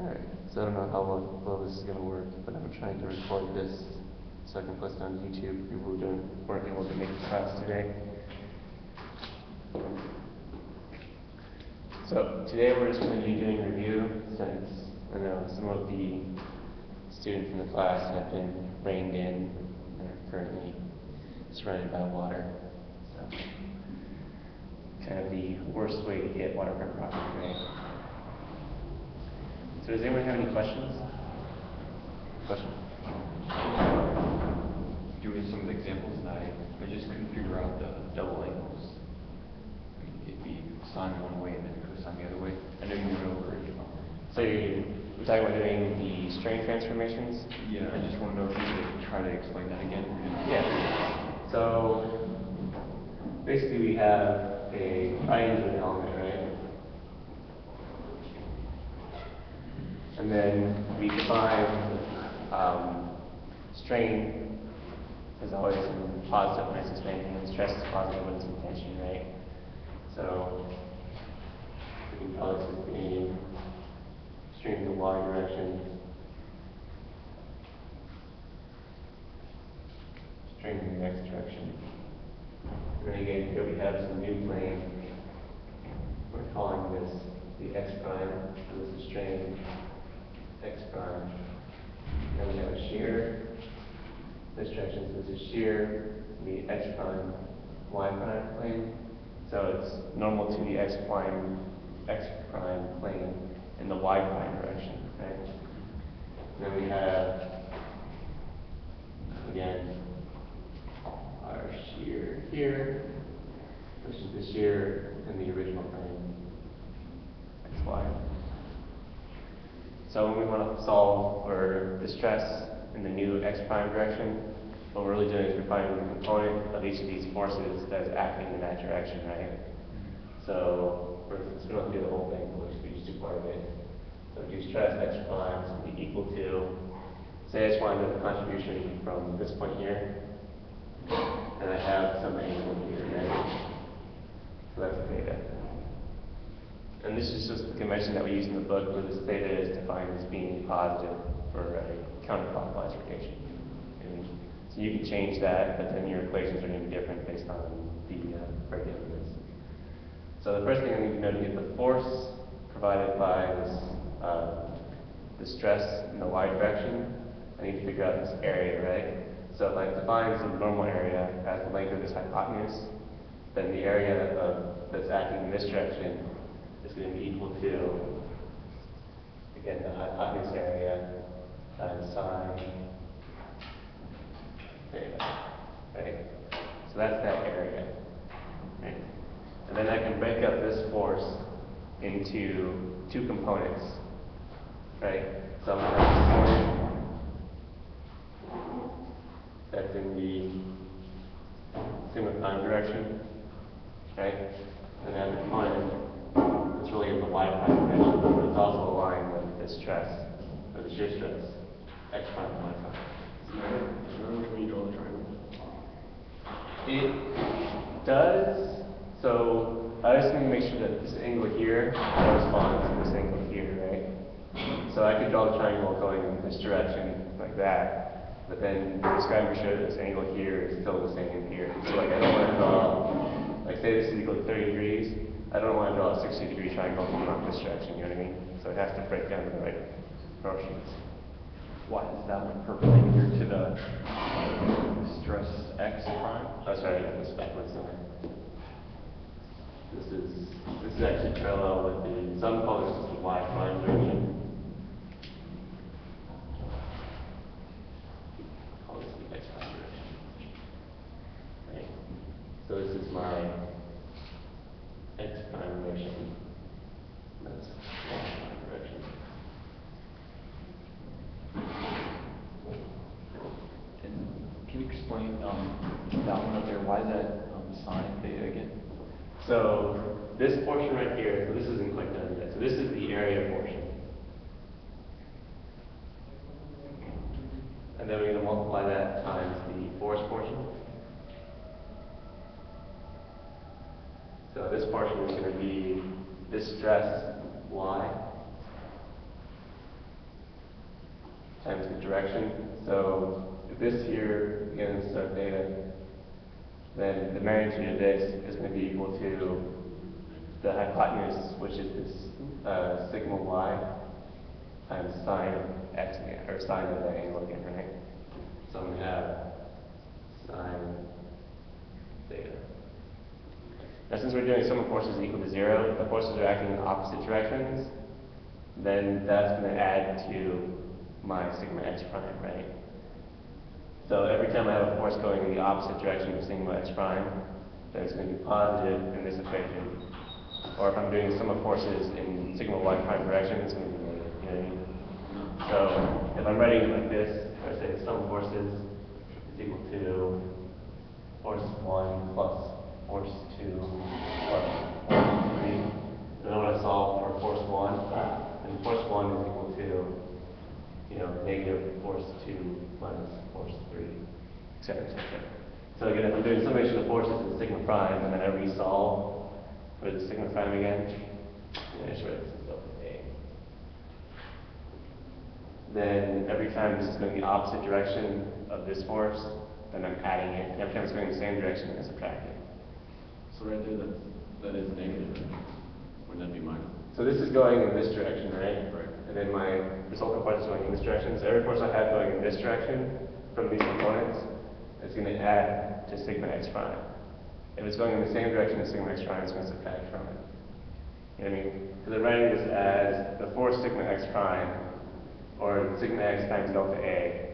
Alright, so I don't know how well this is going to work, but I'm trying to record this so I can post it on YouTube. People who weren't able to make the class today. So today we're just going to be doing review, since I know some of the students in the class have been rained in and are currently surrounded by water. So kind of the worst way to get waterfront property, right? So does anyone have any questions? Question? Doing some of the examples, and I just couldn't figure out the double angles. It'd be sine one way and then cosine the other way. I know you went over it. So you're talking about doing the strain transformations? Yeah, I just want to know if you could try to explain that again. Yeah. So basically we have a triangular element, right? And then we define strain is always in positive when it's expanding, and stress is positive when it's in tension, right? So we can call this as being strain in the y direction, strain in the x direction. And then again, here we have some new plane. We're calling this the x prime, so this is strain x prime. Then we have a shear. This direction, so this is shear, the x prime, y prime plane. So it's normal to the x prime plane in the y prime direction, right? And then we have, again, our shear here, which is the shear in the original plane, xy. So when we want to solve for the stress in the new x prime direction, what we're really doing is we're finding the component of each of these forces that is acting in that direction, right? So, for instance, we don't do the whole thing, we'll just do part of it. So do stress x prime is going to be equal to, say I just want to know the contribution from this point here, and I have some angle here, right? So that's theta. And this is just the convention that we use in the book, where this theta is defined as being positive for a counterclockwise rotation. And so you can change that, but then your equations are going to be different based on the breakdown of this. So the first thing I need to know to get the force provided by this, the stress in the y direction, I need to figure out this area, right? So if I define some normal area as the length of this hypotenuse, then the area that's acting in this direction is going to be equal to, again, the hypotenuse area times sine theta, right? So that's that area, right? And then I can break up this force into two components, right? So I'm going to have a component that's in the sigma prime direction, right? And then the component that's really in the y prime direction, but it's also aligned with the stress, or the shear stress, x prime and y prime. Remember when you draw the triangle? It does. So I just need to make sure that this angle here corresponds to this angle here, right? So I could draw the triangle going in this direction like that, but then the describer showed that this angle here is still the same here. So like I don't want to draw, like say this is equal to 30 degrees, I don't want to draw a 60-degree triangle going off this direction, you know what I mean? So it has to break down to the right proportions. Why is that one perpendicular to the stress x prime? Oh, sorry, I got this backwards now. This is actually parallel with the, some call this the y prime direction. Call this the x prime direction. Right? So this is my x prime direction. That's y prime direction. And can you explain that one up there? Why is that sine theta again? So this portion right here, so this isn't quite done yet. So this is the area portion. And then we're going to multiply that times the force portion. So this portion is going to be this stress y times the direction. So if this here, again, is our theta, then the magnitude of this is going to be equal to the hypotenuse, which is this sigma y, times sine of x again, or sine of the angle again, right? So I'm going to have sine theta. Now since we're doing sum of forces equal to 0, if the forces are acting in opposite directions, then that's going to add to my sigma x prime, right? So every time I have a force going in the opposite direction of sigma x prime, then it's going to be positive in this equation. Or if I'm doing the sum of forces in sigma y prime direction, it's going to be negative, you know what I mean? So if I'm writing it like this, I say the sum of forces is equal to force 1 plus force 2 plus force 3. And I want to solve for force 1, and force 1 is equal to, negative force 2 minus force 3, etc., etc. So again, if I'm doing summation of forces in sigma prime, and then I resolve for the sigma prime again, and I just write this as delta A. Then every time this is going in the opposite direction of this force, then I'm adding it. Every time it's going in the same direction, then I subtract it. So right there, that is negative. Wouldn't that be minus? So this is going in this direction, right? Right. And then my resultant part is going in this direction. So every force I have going in this direction from these components is going to add to sigma x prime. If it's going in the same direction as sigma x prime, it's going to subtract from it. You know what I mean? Because I'm writing this as the force sigma x prime, or sigma x times delta A,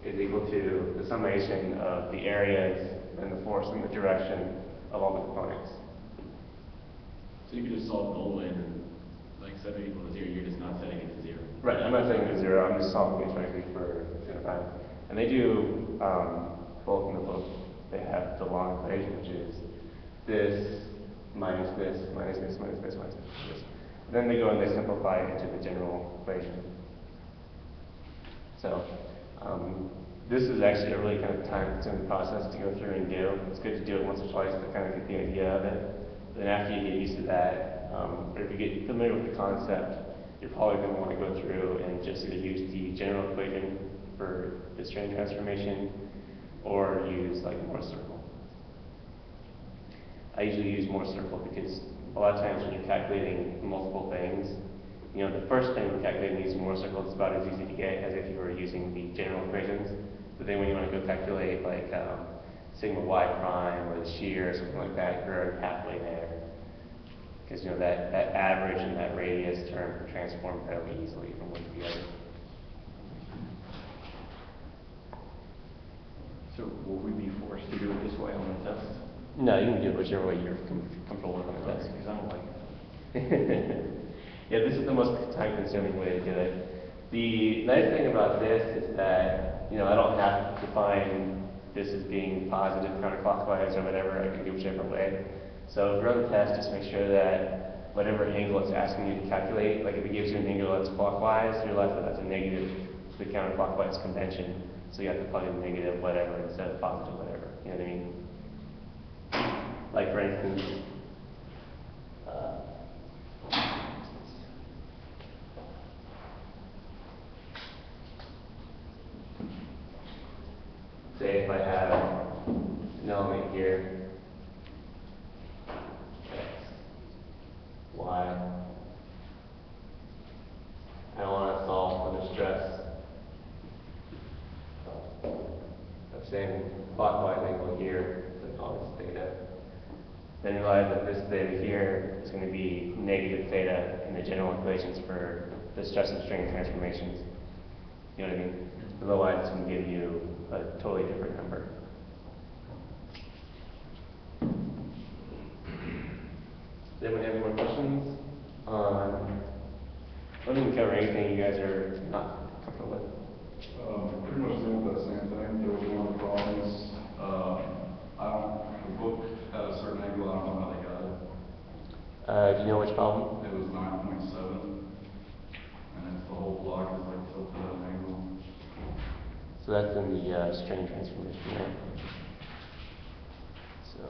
is equal to the summation of the areas and the force in the direction of all the components. So you could just solve it all the way and then, like, set it equal to 0, you're just not setting it to 0. Right, I'm not setting it to 0, I'm just solving exactly for sigma prime. And they do, both in the book, they have the long equation, which is this minus this, minus this, minus this, minus this. Then they go and they simplify it into the general equation. So, this is actually a really kind of time-consuming process to go through and do. It's good to do it once or twice to kind of get the idea of it. Then after you get used to that, or if you get familiar with the concept, you're probably going to want to go through and just either use the general equation for the strain transformation, or use like MoS circle. I usually use MoS circle because a lot of times when you're calculating multiple things, the first thing to calculate using MoS circle is about as easy to get as if you were using the general equations. But then when you want to go calculate like sigma y prime or the shear or something like that, you're already halfway there. Because that average and that radius term can transform fairly easily from one to the other. So will we be forced to do it this way on the test? No, you can do it whichever way you're comfortable with on the test. Because I don't like it. Yeah, this is the most time-consuming way to do it. The nice thing about this is that, I don't have to define this as being positive, counterclockwise, or whatever. I can do whichever way. So if you're on the test, just make sure that whatever angle it's asking you to calculate, like if it gives you an angle that's clockwise, you're left with that's a negative to the counterclockwise convention. So you have to plug in negative whatever instead of positive whatever. You know what I mean? Like for instance, say if I have an element here, x, y, I want to solve for the stress of same clockwise angle here, so call this theta. Then realize that this theta here is going to be negative theta in the general equations for the stress and strain transformations. You know what I mean? Otherwise, it's going to give you a totally different number. Does anyone have any more questions on? I don't even cover anything you guys are not comfortable with. Pretty much doing the same thing. There was one of the problems. The book had a certain angle. I don't know how they got it. Do you know which problem? It was 9.7, and it's the whole block is like tilted at an angle. So that's in the strain transformation, right? So,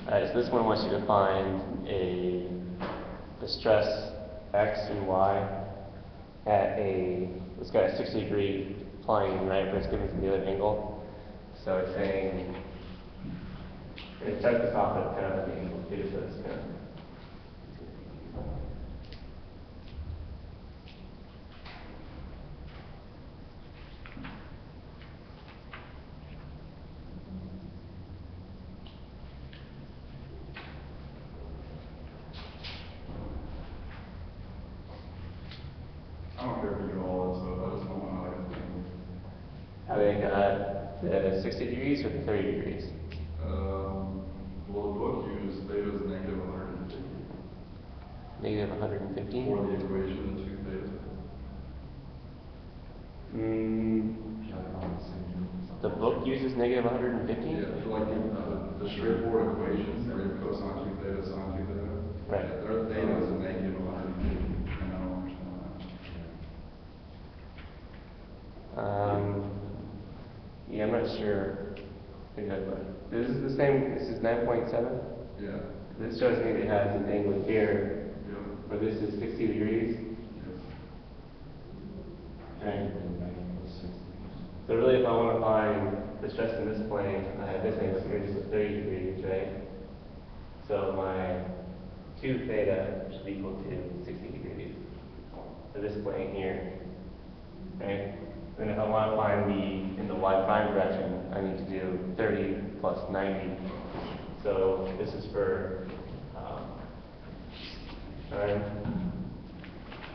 alright, so this one wants you to find the stress x and y at it's got a 60-degree plane, right, but it's given from the other angle. So it's saying, it starts this off at kind of an angle too, so it's kind of, I don't care if you do all that stuff, I just don't want to like having the 60 degrees or the 30 degrees. well, the book uses theta as negative 150 Negative 150? for the equation of 2 theta. The book uses negative 150? Yeah, for like the straightforward equations, where you cosine 2 theta, sine 2 theta. Right. Their theta is a negative 150, and I don't understand that. Yeah, I'm not sure. This is the same, this is 9.7? Yeah. This shows me it has an angle here, Yep. where this is 60 degrees. Yes. Right. So really, if I want to find the stress in this plane, I have this angle here, this is 30 degrees, right? So my 2 theta should equal to 60 degrees for this plane here, right? Then if I want to find in the y prime direction, I need to do 30 plus 90. So this is for time.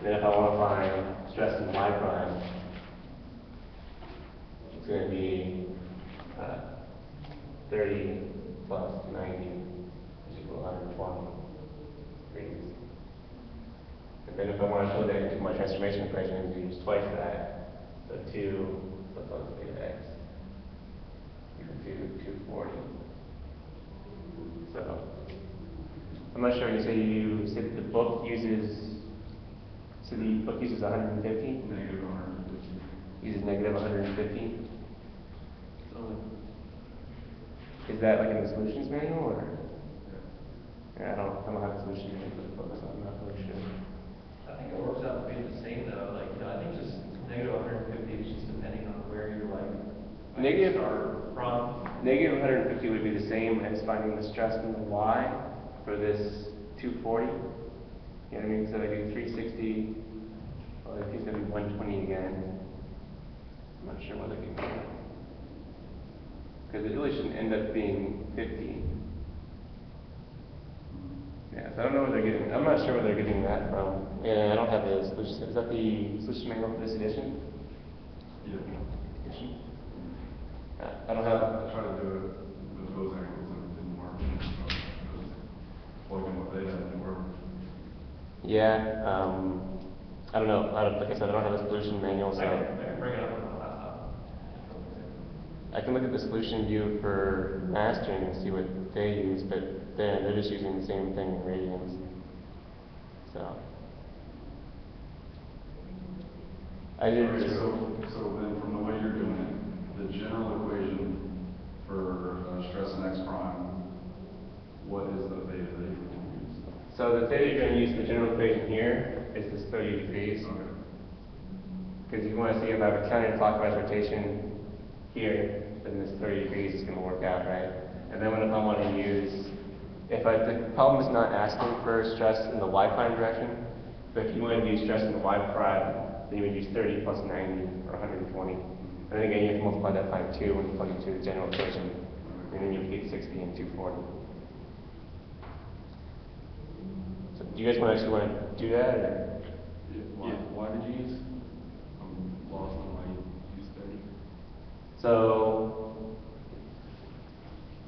Then if I want to find stress in y prime, it's going to be 30 plus 90 is equal to 120 degrees. And then if I want to put that into my transformation equation, I'm going to use twice that. So 2 plus 1 theta x equal to 240. So I'm not sure. You said the book uses. So the book uses 150. Negative 150. Uses negative 150. So is that like in the solutions manual or? Yeah, I don't have a solution manual for the book, so I'm not really sure. I think it works out to be the same though. Like, I think just negative 150 is just depending on where you're Negative start from. Negative 150 would be the same as finding the stress in the y for this 240. You know what I mean? So I do 360. Well, I think it's going to be 120 again. I'm not sure what I can do. Because it really shouldn't end up being 50. Yeah, so I don't know where they're getting. I'm not sure where they're getting that from. And I don't have the solution. Is that the solution manual for this edition? Yeah. Edition? I don't have. I tried to do it with those angles and it didn't work. So just plug in what they had and it worked. Yeah, I don't know. Like I said, I don't have a solution manual, so I can bring it up on my laptop. I can look at the solution view for mastering and see what they use, but they're just using the same thing in radians. So I did. Okay, so then from the way you're doing it, the general equation for stress in x prime, what is the theta that you're going to use? So the theta you're going to use, the general equation here, is this 30 degrees. Okay. Because you want to see if I have a counterclockwise rotation here, then this 30 degrees is going to work out, right? And then if I want to use, the problem is not asking for stress in the y prime direction, but if you want to use stress in the y prime, then you would use 30 plus 90 or 120. And then again, you have to multiply that by 2 when you plug into the general equation, and then you would get 60 and 240. So do you guys actually want to do that, or? Why did you use? I'm lost on why you used 30. So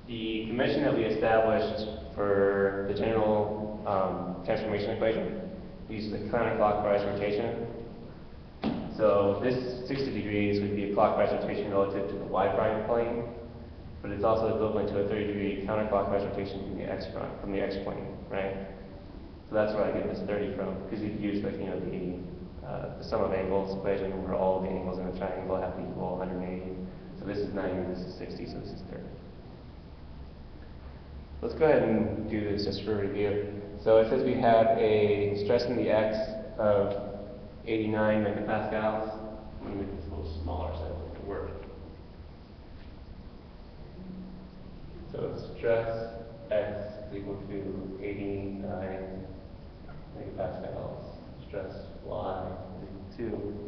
the convention that we established for the general transformation equation uses the counterclockwise rotation. So this 60 degrees would be a clockwise rotation relative to the y prime plane, but it's also equivalent to a 30-degree counterclockwise rotation from the x plane, right? So that's where I get this 30 from, because you've used like the sum of angles equation where all of the angles in a triangle have to equal 180. So this is 90, this is 60, so this is 30. Let's go ahead and do this just for review. So it says we have a stress in the x of 89 megapascals. I'm going to make this a little smaller so it can work. So stress X is equal to 89 megapascals. Stress Y is equal to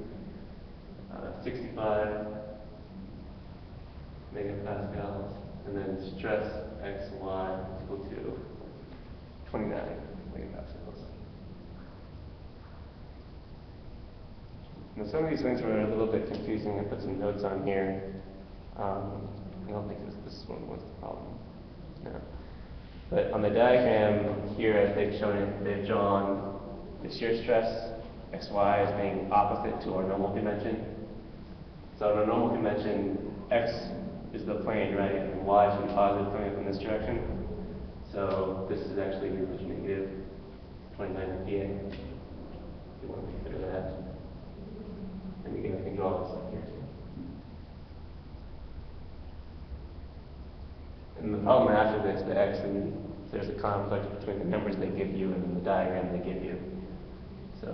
65 megapascals. And then stress XY is equal to 29 megapascals. Now some of these things were a little bit confusing. I put some notes on here. I don't think this one was the problem. No. But on the diagram here, as they've shown it, they've drawn the shear stress xy as being opposite to our normal convention. So in our normal convention, x is the plane, right, and y should be positive coming up in this direction. So this is actually negative 29 PA. If you want to consider that. And you can draw this up here too. And the problem after this, the x, and there's a conflict between the numbers they give you and the diagram they give you. So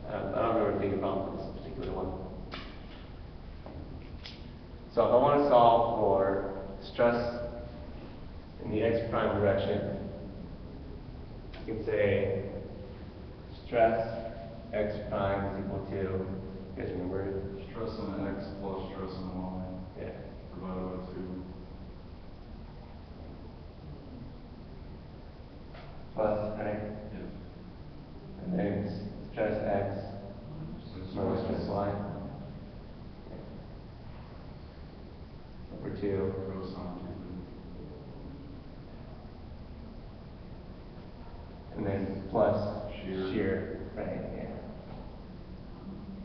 I don't remember being a problem with this particular one. So if I want to solve for stress in the x prime direction, you can say stress x prime is equal to, you guys remember it? Stress on X plus stress on Y. Yeah. Divided by 2. Plus, right? Yeah. And then it's stress x minus stress y. Over 2. Cosine And then plus Shear. shear, right? Yeah.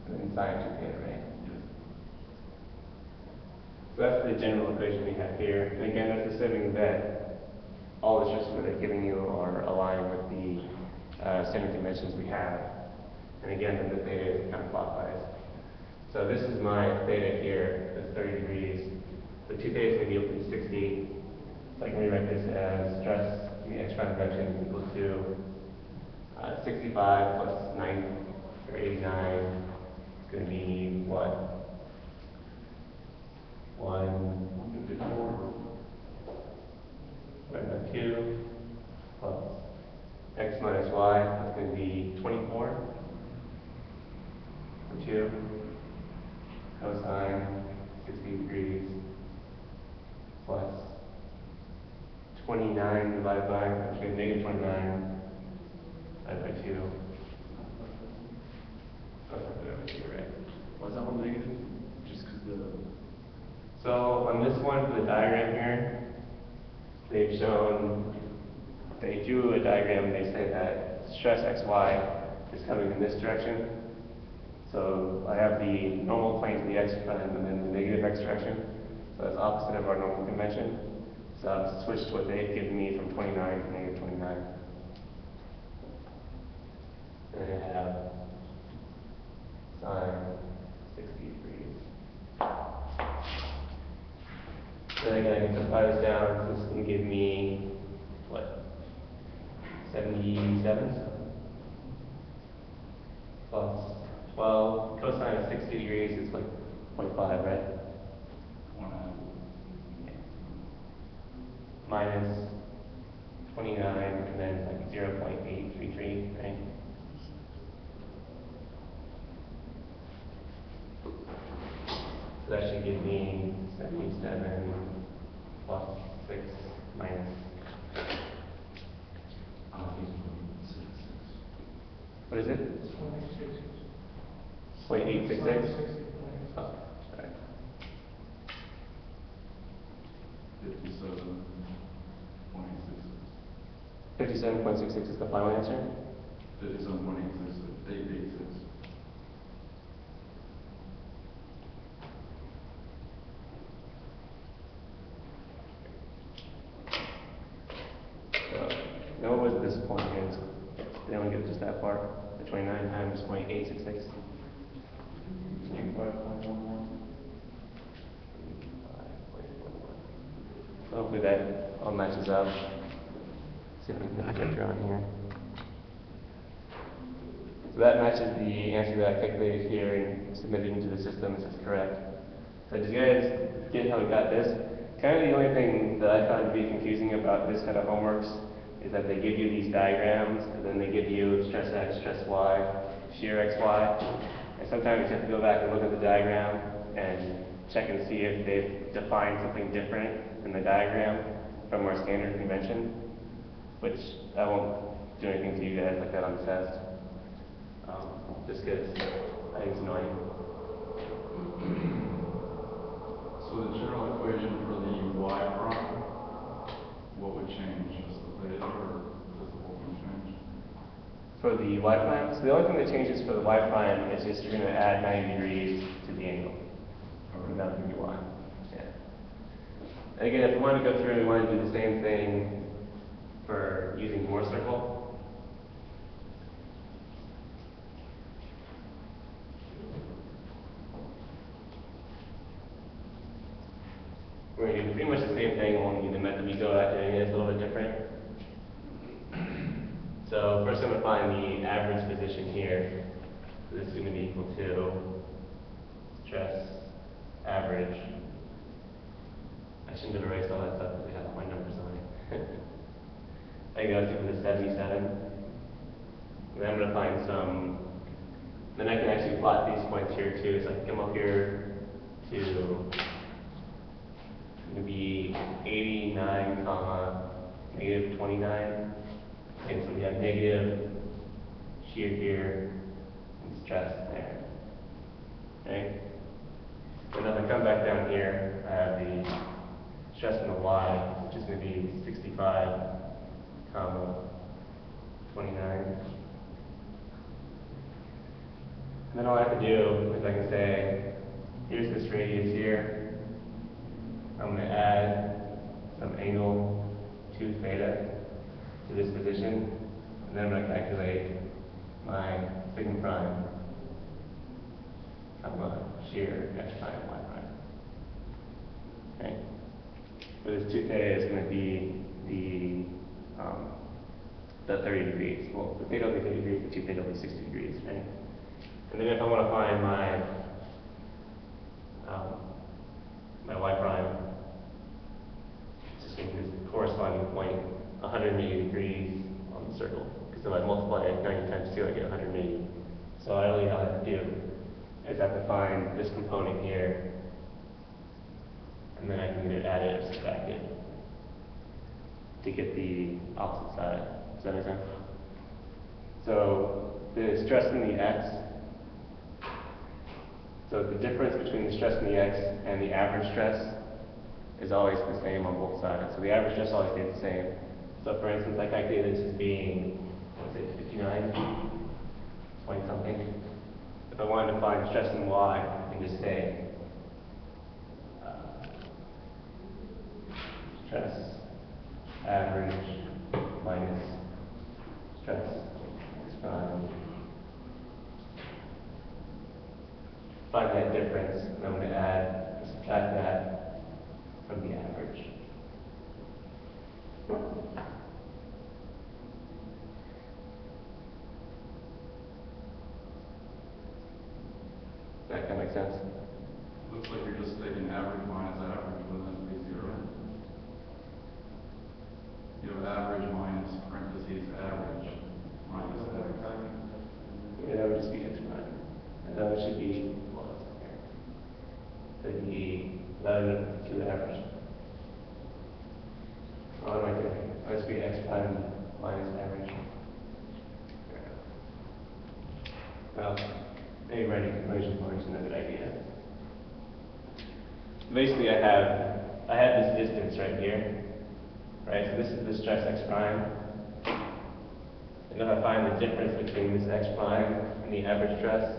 And then sine 2k, right? So that's the general equation we have here. And again, that's assuming that all the stresses that they're giving you are aligned with the standard conventions we have. And again, then the theta is counterclockwise. So this is my theta here, that's 30 degrees. The 2 theta is going to be equal to 60. So I can rewrite this as stress in the x prime direction is equal to 65 plus 9 or 89 is going to be what? 154 divided by 2 plus x minus y is going to be 24 for 2 cosine 60 degrees plus 29 divided by, which is negative 29 divided by 2. Oh, you're right. Why is that one negative? Just because the... So on this one, for the diagram here, they've shown, they drew a diagram and they say that stress xy is coming in this direction. So I have the normal plane to the x prime and then the negative x direction. So that's opposite of our normal convention. So I've switched what they've given me from 29 to negative 29. And I have sine 60 degrees. Then again, I can simplify this down. This is going to give me, what, 77? Plus 12. Cosine of 60 degrees is like 0.5, right? 1 Yeah. Minus 29, and then it's like 0.833, right? So that should give me 77 plus 6 minus. What is it? 0.866? Oh, sorry. 57.66 is the final answer? 57.886. So, now what was this point here? They only get just that far. The 29 times 0.866. So hopefully that all matches up. See if we can get it on here. So that matches the answer that I calculated here and submitted into the system. This is correct. So did you guys get how we got this? Kind of the only thing that I found to be confusing about this kind of homeworks is that they give you these diagrams, and then they give you stress X, stress Y, shear X, Y. And sometimes you have to go back and look at the diagram and check and see if they've defined something different in the diagram from our standard convention, which I won't do anything to you guys like that on the test. Just because I think it's annoying. So the general equation for the y prime, what would change? Just the theta, or does the whole thing change? For the y prime, so the only thing that changes for the y prime is just you're going to add 90 degrees to the angle. And that would be y. Yeah. And again, if we want to go through, we want to do the same thing for using Moore circle. We're going to do pretty much the same thing, only the method we go at doing it is a little bit different. So first I'm going to find the average position here. So this is going to be equal to stress average. I shouldn't have erased all that stuff because we have my numbers on it. I think that's equal to 77. And then I'm going to find some, then I can actually plot these points here too. So I can come up here to be 89, comma, negative 29. Okay, so we have negative shear here and stress there. Okay? And then if I come back down here, I have the stress in the y, which is going to be 65, comma, 29. And then all I have to do is I can say, here's this radius here. I'm going to add some angle 2 theta to this position, and then I'm going to calculate my sigma prime, comma, shear x prime, y prime. Okay. For this 2 theta is going to be the 30 degrees. Well, the theta will be 30 degrees, the 2 theta will be 60 degrees, right? And then if I want to find my y prime, it's just going to be this corresponding point 180 degrees on the circle. Because if I multiply it 90 times 2, I get 180. So all I have to do is I have to find this component here, and then I can either add it or subtract it to get the opposite side. Does that make sense? So the stress in the x, so the difference between the stress in the x and the average stress is always the same on both sides. So the average stress always stays the same. So for instance, I calculated this as being, what is it, 59, 20 something. If I wanted to find stress in y, I can just say stress average minus stress x prime. Find that difference, and I'm going to add, subtract that from the average. Does that kind of make sense? Looks like you're just taking average minus average, but then it'd be 0. You have average minus parentheses average minus average. Yeah, that would just be x prime. And that should be, well, that would be 2 average. Oh, what am I doing? That must be x prime minus average. Well, maybe writing conversion points isn't a good idea. Basically, I have this distance right here, right? So this is the stress x prime. And if I find the difference between this x prime and the average stress,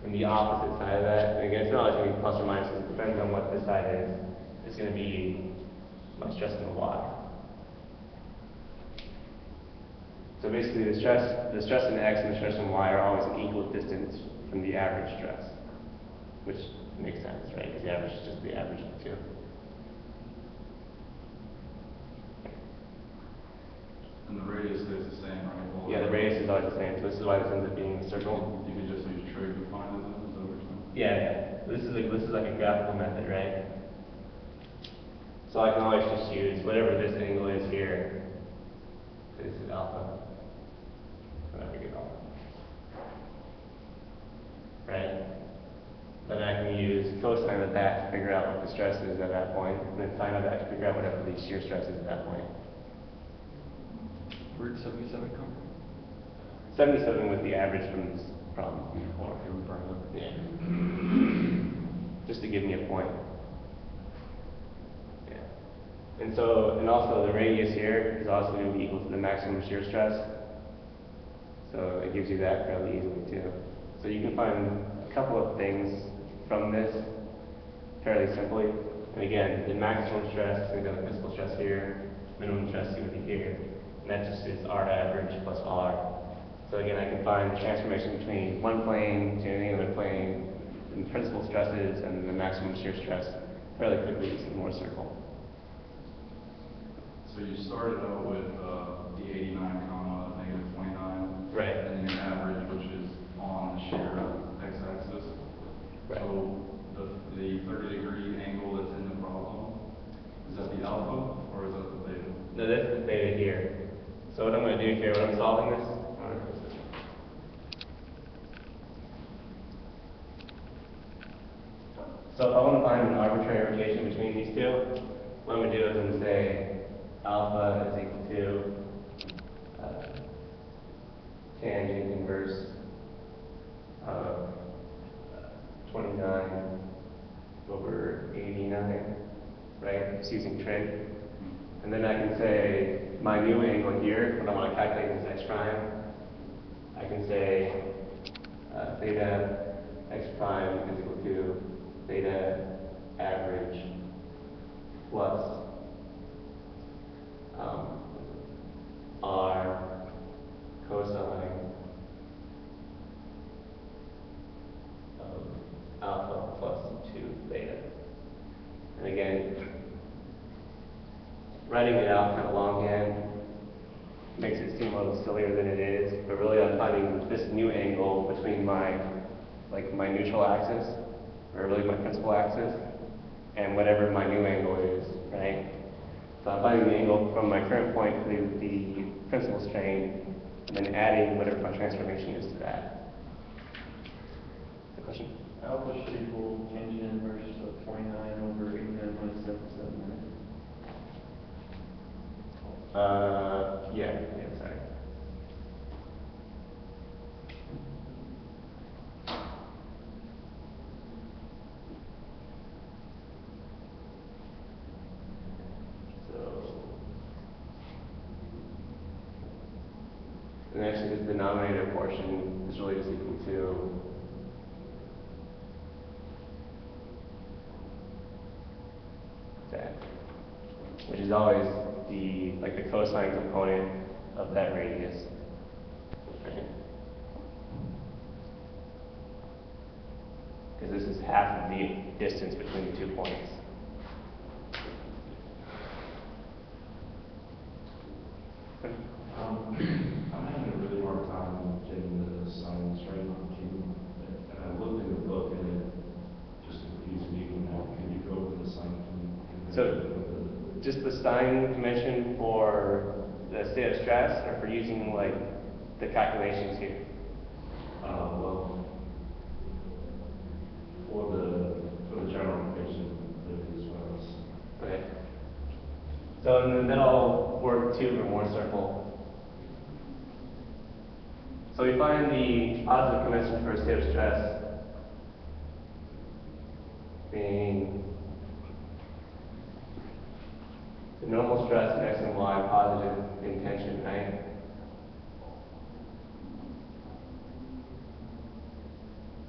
and the opposite side of that, and again, it's not always going to be plus or minus, it depends on what this side is. It's going to be my stress in the y. So basically, the stress in x and the stress in y are always an equal distance from the average stress, which makes sense, right? Because the average is just the average of the two. And the radius stays the same, right? Well, Yeah, the radius is always the same, so this is why this ends up being a circle. You could just use trig to find it, is that what you're saying? Yeah. This is like a graphical method, right? So I can always just use whatever this angle is here. This is alpha. And I figured alpha. Right? Then I can use cosine of that to figure out what the stress is at that point, and then sine of that to figure out whatever the shear stress is at that point. Where did 77 come from? 77 was the average from this problem before. Okay, we brought it up. Yeah. Just to give me a point. Yeah. And so, and also the radius here is also going to be equal to the maximum shear stress. So it gives you that fairly easily too. So you can find a couple of things from this fairly simply. And again, the maximum stress is going to be the physical stress here, minimum stress is going to be here. And that just is R average plus R. So again, I can find the transformation between one plane to any other plane, and principal stresses and the maximum shear stress fairly quickly using the MoS circle. So you started out with the 89 comma negative 29. Right. And then your average, which is on the shear x-axis. Right. So the 30-degree angle that's in the problem, is that the alpha or is that the theta? No, this is theta here. So what I'm going to do here when I'm solving this, so if I want to find an arbitrary rotation between these two, what I'm going to do is I'm going to say alpha is equal to tangent inverse of 29 over 89, right? Just using trig. And then I can say my new angle here, when I want to calculate this x prime, I can say theta x prime is equal to theta average plus r cosine of alpha plus 2 theta. And again, writing it out kind of longhand makes it seem a little sillier than it is, but really I'm finding this new angle between my neutral axis, or really my principal axis, and whatever my new angle is, right? So I'm finding the angle from my current point to the principal strain, and then adding whatever my transformation is to that. The question? Alpha should equal tangent inverse of 29 over 89 minus 77, right? Yeah, sorry. And actually this denominator portion is really just equal to that, which is always the cosine component of that radius. Right? Because this is half of the distance between the 2 points. I'm having a really hard time getting the sine straight on Q. And I looked in the book and it just confused me from that. Can you go over the sine convention? So, just the sine convention for the state of stress, or for using the calculations here? Well, for the general equation, as well as. Okay. So and then that'll work too for MoS circle. So we find the positive convention for a state of stress being the normal stress in x and y positive in tension, right?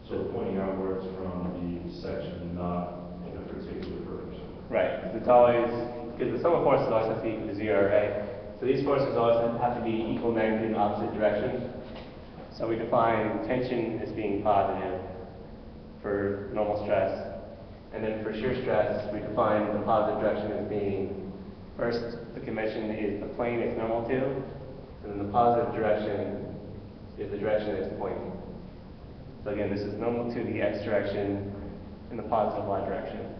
So pointing outwards from the section, not in a particular direction. Right, because the sum of forces always has to be equal to 0, right? So these forces always have to be equal magnitude in opposite directions. So we define tension as being positive for normal stress. And then for shear stress, we define the positive direction as being, first, the convention is the plane it's normal to, and then the positive direction is the direction that it's pointing. So again, this is normal to the x direction in the positive y direction.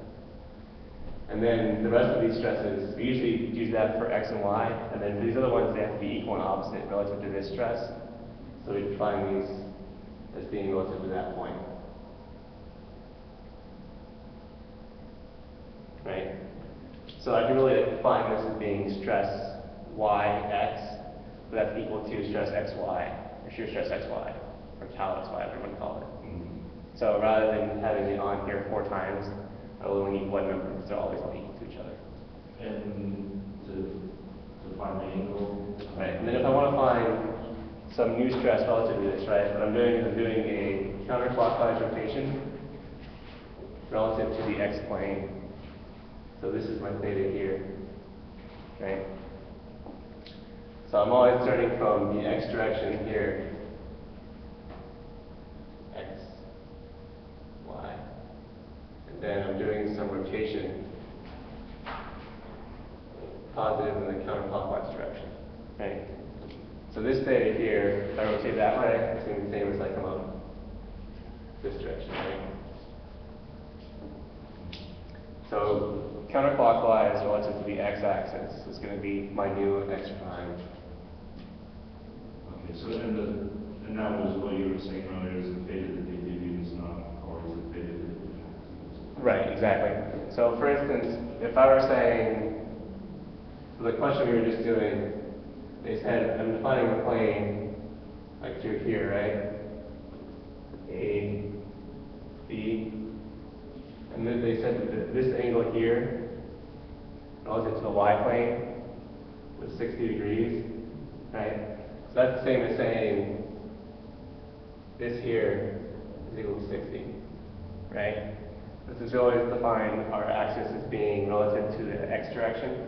And then the rest of these stresses, we usually use that for x and y, and then for these other ones, they have to be equal and opposite relative to this stress. So we define these as being relative to that point. Right? So I can really define this as being stress y(x), so that's equal to stress xy, or shear stress xy, or tau xy, whatever you want to call it. So rather than having it on here 4 times, I will only need one number because they're always all equal to each other. And to find the angle. Right, and then if I want to find some new stress relative to this, right, what I'm doing is I'm doing a counterclockwise rotation relative to the x plane. So this is my theta here, right? So I'm always starting from the x direction here, x, y, and then I'm doing some rotation, positive in the counterclockwise direction, right? So this theta here, if I rotate that way, it's going to be the same as I come up this direction, right? So counterclockwise relative to the x-axis is going to be my new x prime. Okay, so and that was what you were saying earlier, is the theta that they give you is not always the theta that you have. Right, exactly. So for instance, if I were saying, the question we were just doing, they said, I'm defining a plane like through here, right? A, B, and then they said that this angle here relative to the y plane was 60 degrees, right? So that's the same as saying this here is equal to 60, right? This is always define our axis as being relative to the x direction.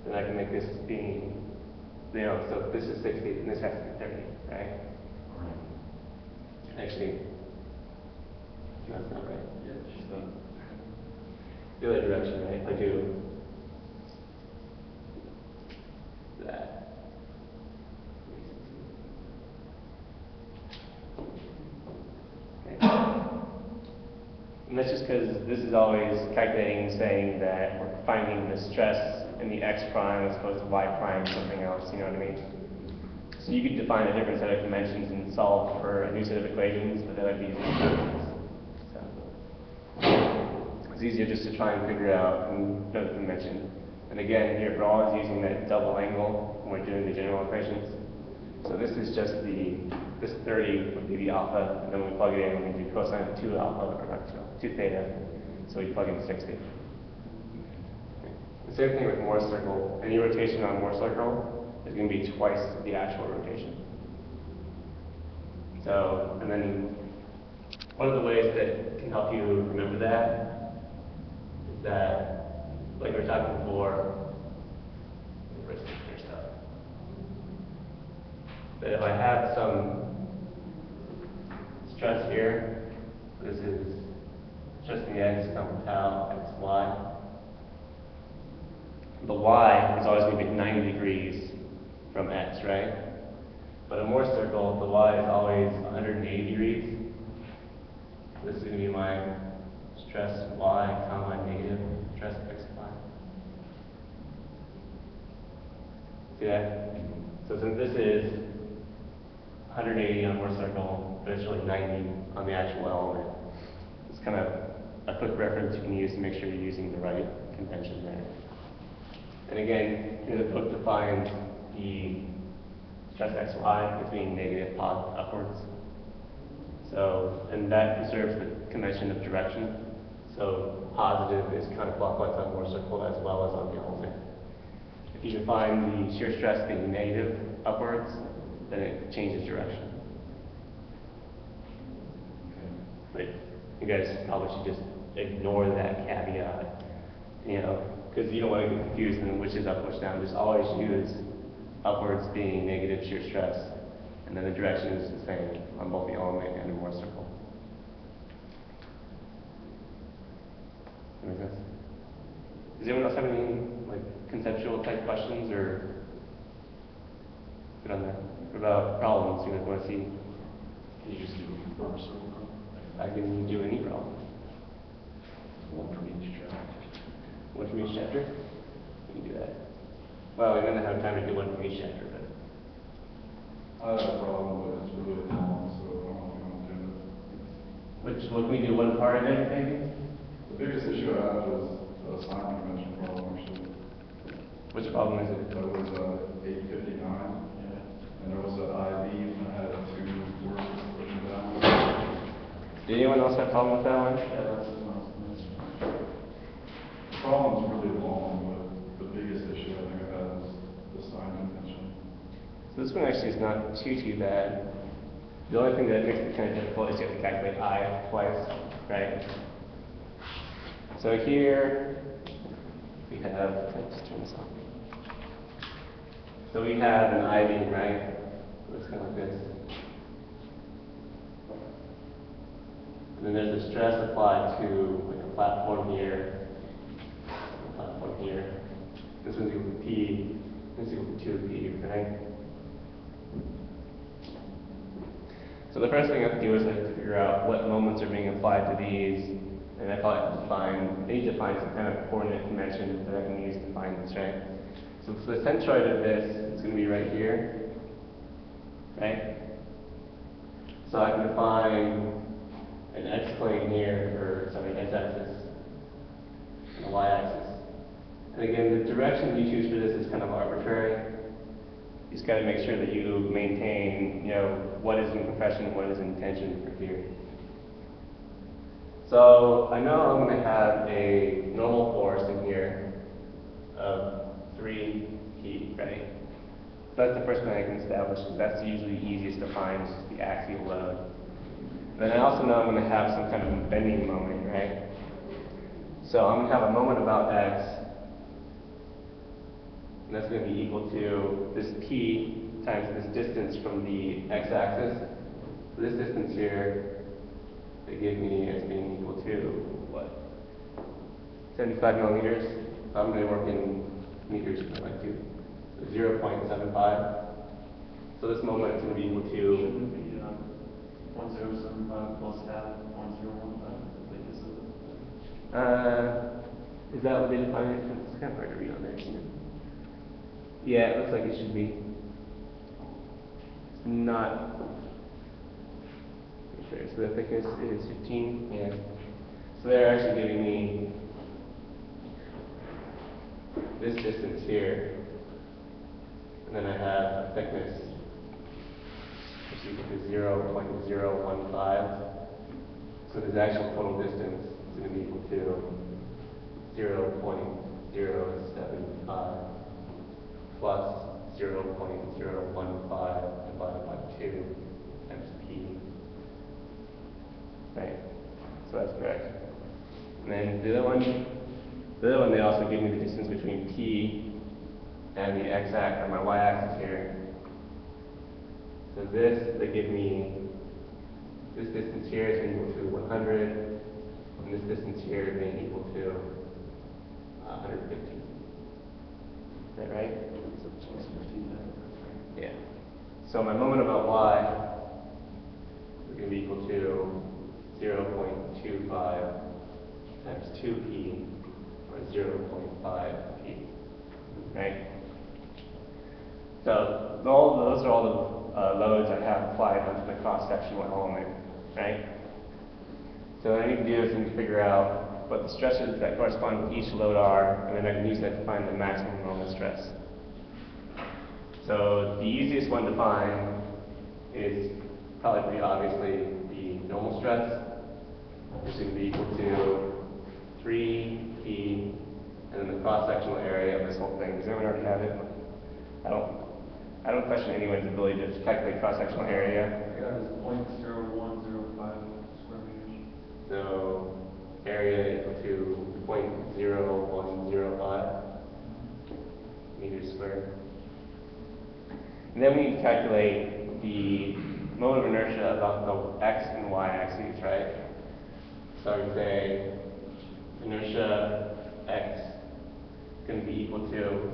Then I can make this being, so if this is 60, then this has to be 30, right? Actually, that's not right. Yeah, it's just The other direction, right? If I do that. Okay. And that's just because this is always calculating, saying that we're finding the stress in the x prime as opposed to y prime, something else, you know what I mean? So you could define a different set of dimensions and solve for a new set of equations, but that would be easier. So it's easier just to try and figure out another dimension. And again, here we're always using that double angle when we're doing the general equations. So this is just this 30 would be the alpha, and then we plug it in and we do cosine of 2 alpha, or not 2 theta. So we plug in 60. The same thing with Morse circle. Any rotation on Morse circle is going to be twice the actual rotation. So, and then one of the ways that can help you remember that is that, like we were talking before, that if I have some stress here, this is stress in the x, some tau, x, y. The y is always going to be 90 degrees from x, right? But in Morse circle, the y is always 180 degrees. This is going to be my stress y, comma, negative stress x, y. See that? So since this is 180 on Morse circle, but it's really 90 on the actual element, it's kind of a quick reference you can use to make sure you're using the right convention there. And again, here the book defines the stress xy as being negative upwards. So, and that preserves the convention of direction. So positive is counterclockwise on Morse circle as well as on the element. If you define the shear stress being negative upwards, then it changes direction. But you guys probably should just ignore that caveat, because you don't want to get confused in which is up, which down. Just always use upwards being negative shear stress, and then the direction is the same on both the element and the Morse circle. That make sense? Does anyone else have any conceptual type questions or Good on that. What about problems? You guys want to see? Can you just do arm circle? I can do any problem. One from each chapter. One from each chapter? We can do that. Well, we're going to have time to do one from each chapter, but. I have a problem, but it's really long, so I don't think I'm doing it. What can we do, one part of it, maybe? The biggest issue I have is a sign convention problem, actually. Which problem is it? That was 859. And there was an IV, and I had two words pushing down. Did anyone else have a problem with that one? Yeah, that's what I was mentioning. The problem's really long, but the biggest issue I think I have is the sign convention. So this one actually is not too bad. The only thing that makes it kind of difficult is you have to calculate I twice, right? So here we have, let's turn this on. So we have an IV, right? Looks kind of like this. And then there's a stress applied to like a platform here, This one's equal to P, this is equal to 2P, right? So the first thing I have to do is I have to figure out what moments are being applied to these, and I probably have to need to find some kind of coordinate convention that I can use to find this, right? So for the centroid of this, it's going to be right here, right? So I can define an x-plane here, or sorry, x-axis, and a y-axis. And again, the direction you choose for this is kind of arbitrary. You just got to make sure that you maintain, what is in compression and what is in tension for here. So I know I'm going to have a normal force in here of 3P, right? That's the first thing I can establish, because that's usually easiest to find, is the axial load. Then I also know I'm going to have some kind of bending moment, right? So I'm going to have a moment about x, and that's going to be equal to this P times this distance from the x-axis. So this distance here, they give me as being equal to, what? 75 millimeters. I'm going to work in meters if I like to. So 0.75. So this moment is going to be equal to. Shouldn't it be 0.075 plus half 0.015? Is that what they define it? It's kind of hard to read on there, isn't it? Yeah, it looks like it should be. It's not. Okay, so the thickness is 15. Yeah. So they're actually giving me this distance here, and then I have a thickness which is equal to 0.015. So this actual total distance is going to be equal to 0.075 plus 0.015 divided by 2 times P. Right? So that's correct. And then the other one they also give me the distance between P and the x-axis, or my y-axis here. So this, they give me this distance here is equal to 100, and this distance here is being equal to 150. Is that right? Yeah. So my moment about y is going to be equal to 0.25 times 2p, or 0.5p. Right? So those are all the loads I have applied onto the cross-sectional element. Right? So what I need to do is I need to figure out what the stresses that correspond with each load are, and then I can use that to find the maximum normal stress. So the easiest one to find is probably pretty obviously the normal stress, which is going to be equal to 3p, and then the cross-sectional area of this whole thing. Does anyone already have it? I don't question anyone's ability to calculate cross-sectional area. Yeah, it's 0.0105 square meters. So area equal to 0.0105 meters squared. And then we need to calculate the moment of inertia about the x and y axes, right? So I would say inertia x is going to be equal to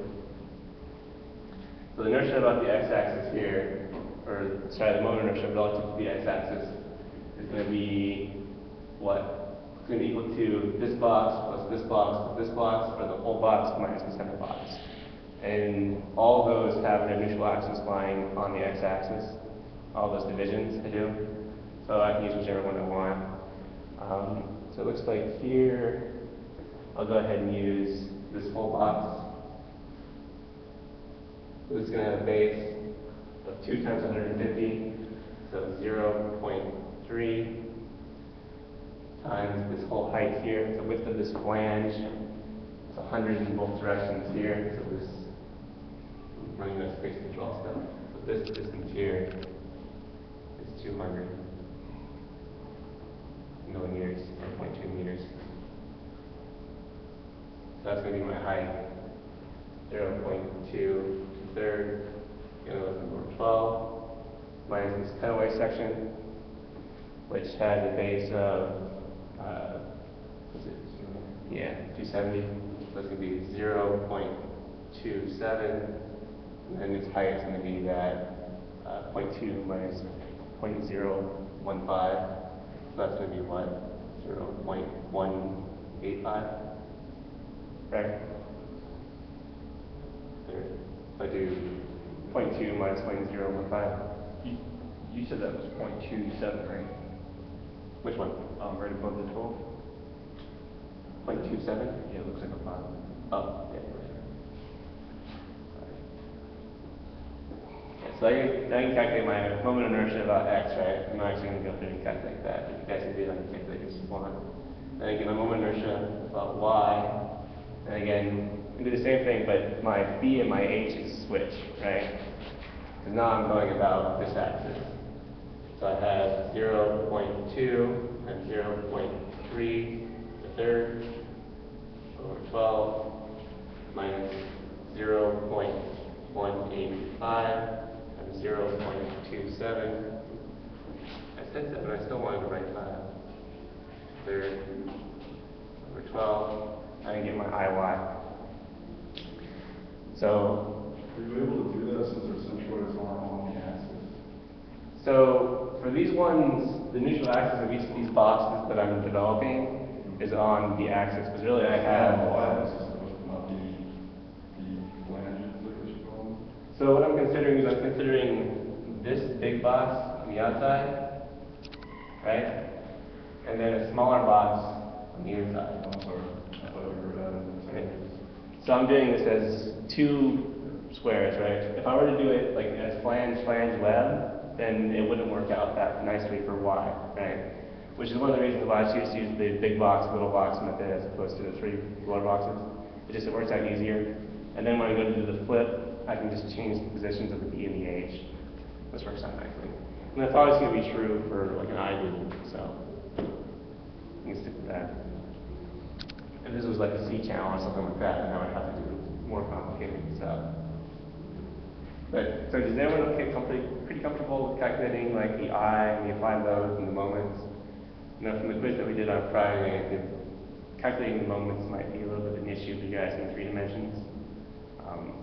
So the inertia about the x-axis here, or sorry, the moment inertia relative to the x-axis is going to be what? It's going to be equal to this box plus this box plus this box, or the whole box minus the center box. And all those have their neutral axis lying on the x-axis. All those divisions I do. So I can use whichever one I want. So it looks like here, I'll go ahead and use this whole box. So it's going to have a base of 2 times 150, so 0.3 times this whole height here. The width of this flange is 100 in both directions here. So this, I'm running out of space to draw stuff. So this distance here is 200 millimeters, or 0.2 meters. So that's going to be my height, 0.2 third, over 12, minus this cutaway section, which has a base of, what's it? Yeah, 270. So it's going to be 0.27, and then its height is going to be that 0.2 minus 0.015. So that's going to be what? 0.185, right? There. So I do 0.2 minus 0.015. You said that was 0.27, right? Which one? Right above the 12? 0.27? Yeah, it looks like a 5. Oh, yeah. So I can calculate my moment of inertia about x, right? I'm not actually going to go through and calculate that. If you guys can do it on the calculator if you want. Then I get my moment of inertia about y. And again, I do the same thing, but my b and my h is switched, right? Because now I'm going about this axis. So I have 0.2 and 0.3 the third over 12 minus 0.185 and 0.27. I said 7, I still wanted to write 5. Third over 12. I can get my IY. So, Are you able to do that since their centroids aren't on the axis? So for these ones, the neutral axis of each of these boxes that I'm developing is on the axis, because really I have. Y-axis, not the flange, is what you call them? So what I'm considering is I'm considering this big box on the outside, right? And then a smaller box on the inside. I'm sorry, I thought you were adding the Okay. centroids. So I'm doing this as 2 squares, right? If I were to do it like as flange, web, then it wouldn't work out that nicely for y, right? Which is one of the reasons why I choose to use the big box, little box method as opposed to the 3 little boxes. It works out easier. And then when I go to do the flip, I can just change the positions of the b and the h, which works out nicely. And that's always going to be true for like an I loop, so you can stick with that. If this was like a C channel or something like that, then I would have to do more complicated stuff. But so does everyone get pretty comfortable with calculating like the I and the applied loads and the moments? You know, from the quiz that we did on Friday, calculating the moments might be a little bit of an issue for you guys in 3 dimensions.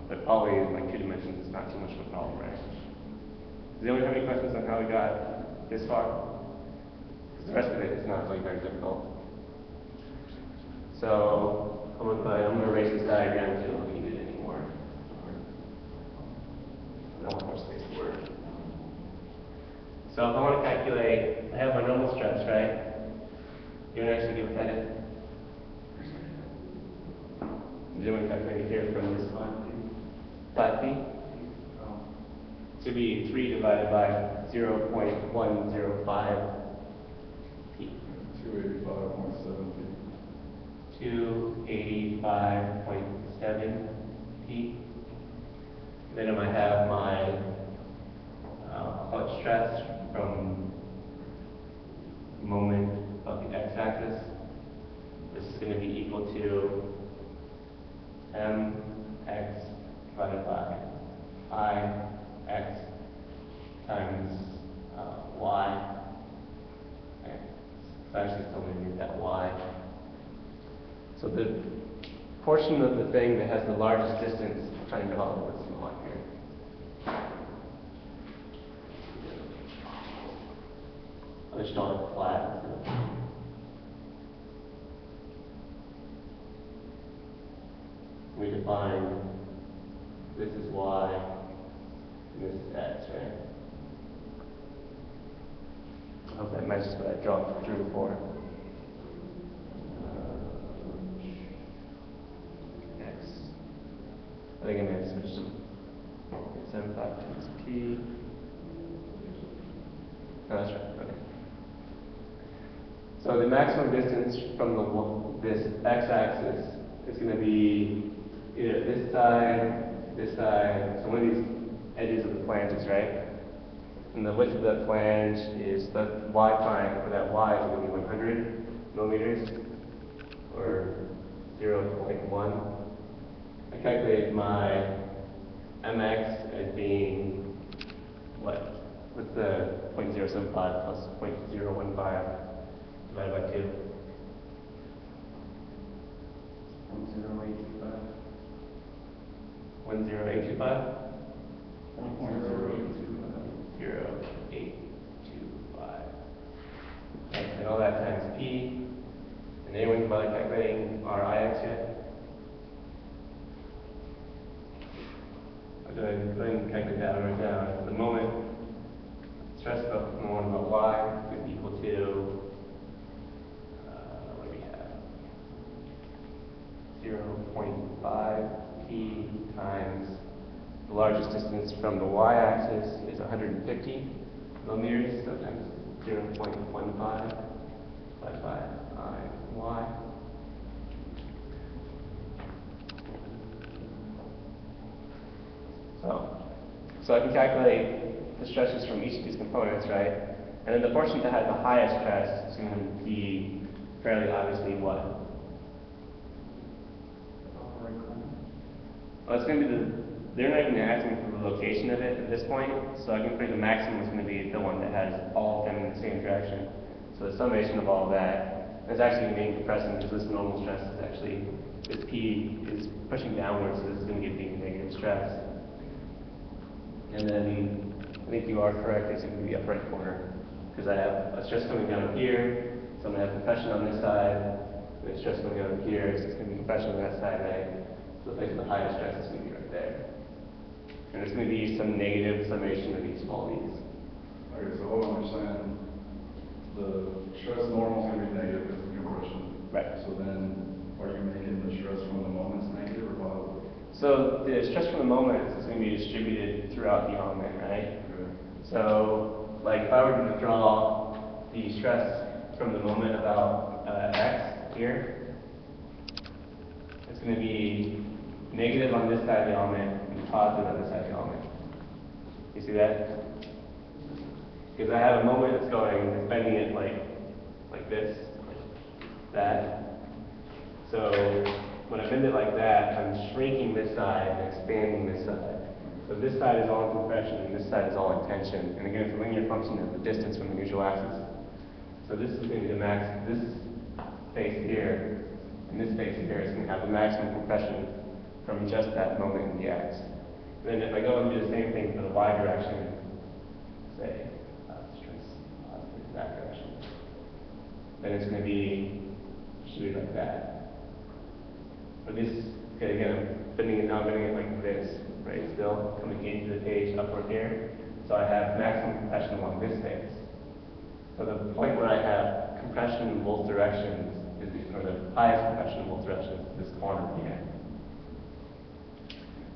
But probably in like 2 dimensions, it's not too much of a problem, right? Does anyone have any questions on how we got this far? Because the rest of it is not really very difficult. So I'm gonna erase this diagram because I don't need it anymore. I don't want more space for it. So if I want to calculate, I have my normal stress, right? You want to actually give what that is? Does anyone calculate it here from this 5 feet? It should be 3 divided by 0.105 feet. 285.7 feet. 285.7 feet. Then I'm going to have my stress from moment of the x-axis. This is going to be equal to mx divided by ix times y. Okay. So I actually still going to use that y. So the portion of the thing that has the largest distance, I'm trying to develop this small here. push it all flat. We define this is y, and this is x, right? I hope that matches what I drew before. X. I think I'm going to switch to 75 times p. Oh, that's right. Okay. So the maximum distance from this x-axis is going to be either this side, so one of these edges of the flanges, right? And the width of that flange is the y prime, or that y is going to be 100 millimeters, or 0.1. I calculated my mx as being what? What's the 0.075 plus 0.015 divided by 2? 0.0825? 10825? 0.0825. And all that times p. And anyone bother calculating our ix yet? I'll go ahead and calculate that right now. At the moment, stress about moment about y is equal to what do we have? 0.5 p times the largest distance from the y-axis is 150 millimeters, so times 0.15 divided by y. So I can calculate the stresses from each of these components, right? And then the portion that has the highest stress is going to be fairly obviously what? Well, it's going to be they're not even asking for the location of it at this point, so I can figure the maximum is going to be the one that has all of them in the same direction. So the summation of all of that is actually going to be compressing because this normal stress is actually, this P is pushing downwards, so this is going to give me negative stress. And then I think you are correct, it's going to be the upright corner because I have a stress coming down here, so I'm going to have compression on this side, and a stress coming down here, so it's going to be compression on that side, right? So the place with the highest stress is going to be right there. And it's going to be some negative summation of each of all these. Okay, so hold on, you're saying the stress normal is going to be negative because of compression. Right. So then, are you making the stress from the moments negative or positive? So the stress from the moments is going to be distributed throughout the element, right? Okay. So, like if I were to draw the stress from the moment about x here, it's going to be negative on this side of the element and positive on this side of the element. You see that? Because I have a moment that's it's bending it like this, like that. So when I bend it like that, I'm shrinking this side and expanding this side. So this side is all in compression and this side is all in tension. And again, it's a linear function of the distance from the neutral axis. So this is going to be the max, this space here, and this space here is going to have the maximum compression from just that moment in the x. And then if I go and do the same thing for the y direction, say, stress positive in that direction, then it's going to be, should be like that. But this, okay, again, I'm bending it like this, right? Still coming into the page upward here. So I have maximum compression along this space. So the point where I have compression in both directions is or the highest compression in both directions is this corner here.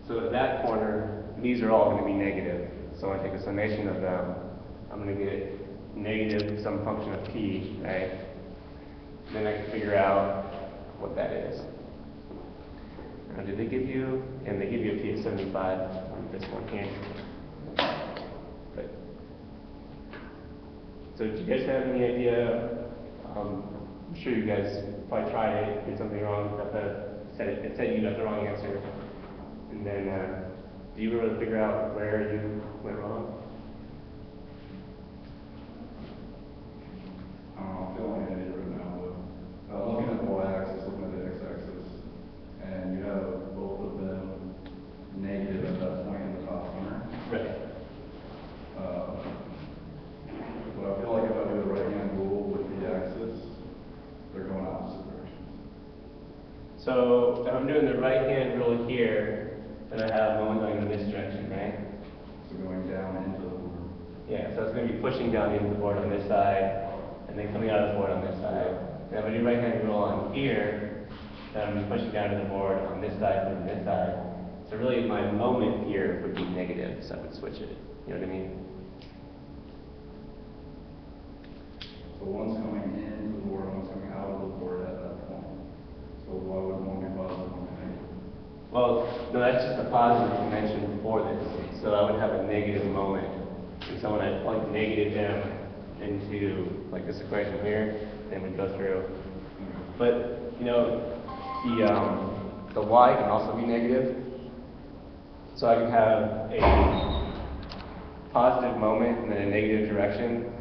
So at that corner, these are all going to be negative. So when I take the summation of them, I'm going to get negative some function of p, right? Then I can figure out what that is. Now, did they give you? And they give you a p of 75 on this one here. But, so do you guys have any idea? I'm sure you guys probably tried it, did something wrong, it said you got the wrong answer. And then, do you really figure out where you went wrong? I'm feeling like an idiot right now, but I'm looking at the y-axis, looking at the x-axis, and you have both of them negative at that point in the top corner. Right. But I feel like if I do the right-hand doing the right hand rule here, then I have moment going in this direction, right? So going down into the board. Yeah, so it's going to be pushing down into the board on this side, and then coming out of the board on this side. And if I do right hand rule on here, then I'm pushing down to the board on this side from this side. So really my moment here would be negative, so I would switch it. You know what I mean? So one's coming into the board, one's coming out of the board at that point. So why would one be positive, one be negative? Well, no, that's just a positive dimension for this. So I would have a negative moment. And so when I plug negative m into like this equation here, then we go through. But you know, the y can also be negative. So I can have a positive moment and then a negative direction.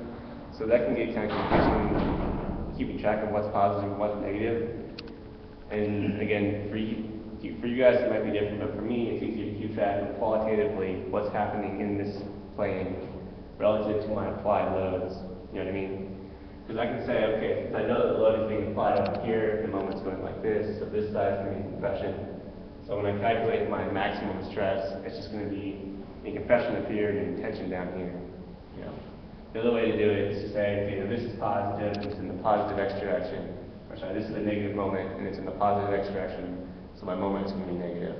So that can get kind of confusing, keeping track of what's positive and what's negative. And again, for you guys it might be different, but for me it's easier to keep track of qualitatively what's happening in this plane relative to my applied loads. You know what I mean? Because I can say, okay, since I know that the load is being applied over here, the moment's going like this, so this side's going to be compression. So when I calculate my maximum stress, it's just going to be in compression up here and in tension down here. You know, the other way to do it is to say, okay, this is positive, it's in the positive x direction. Or sorry, this is a negative moment and it's in the positive x direction, so my moment's going to be negative.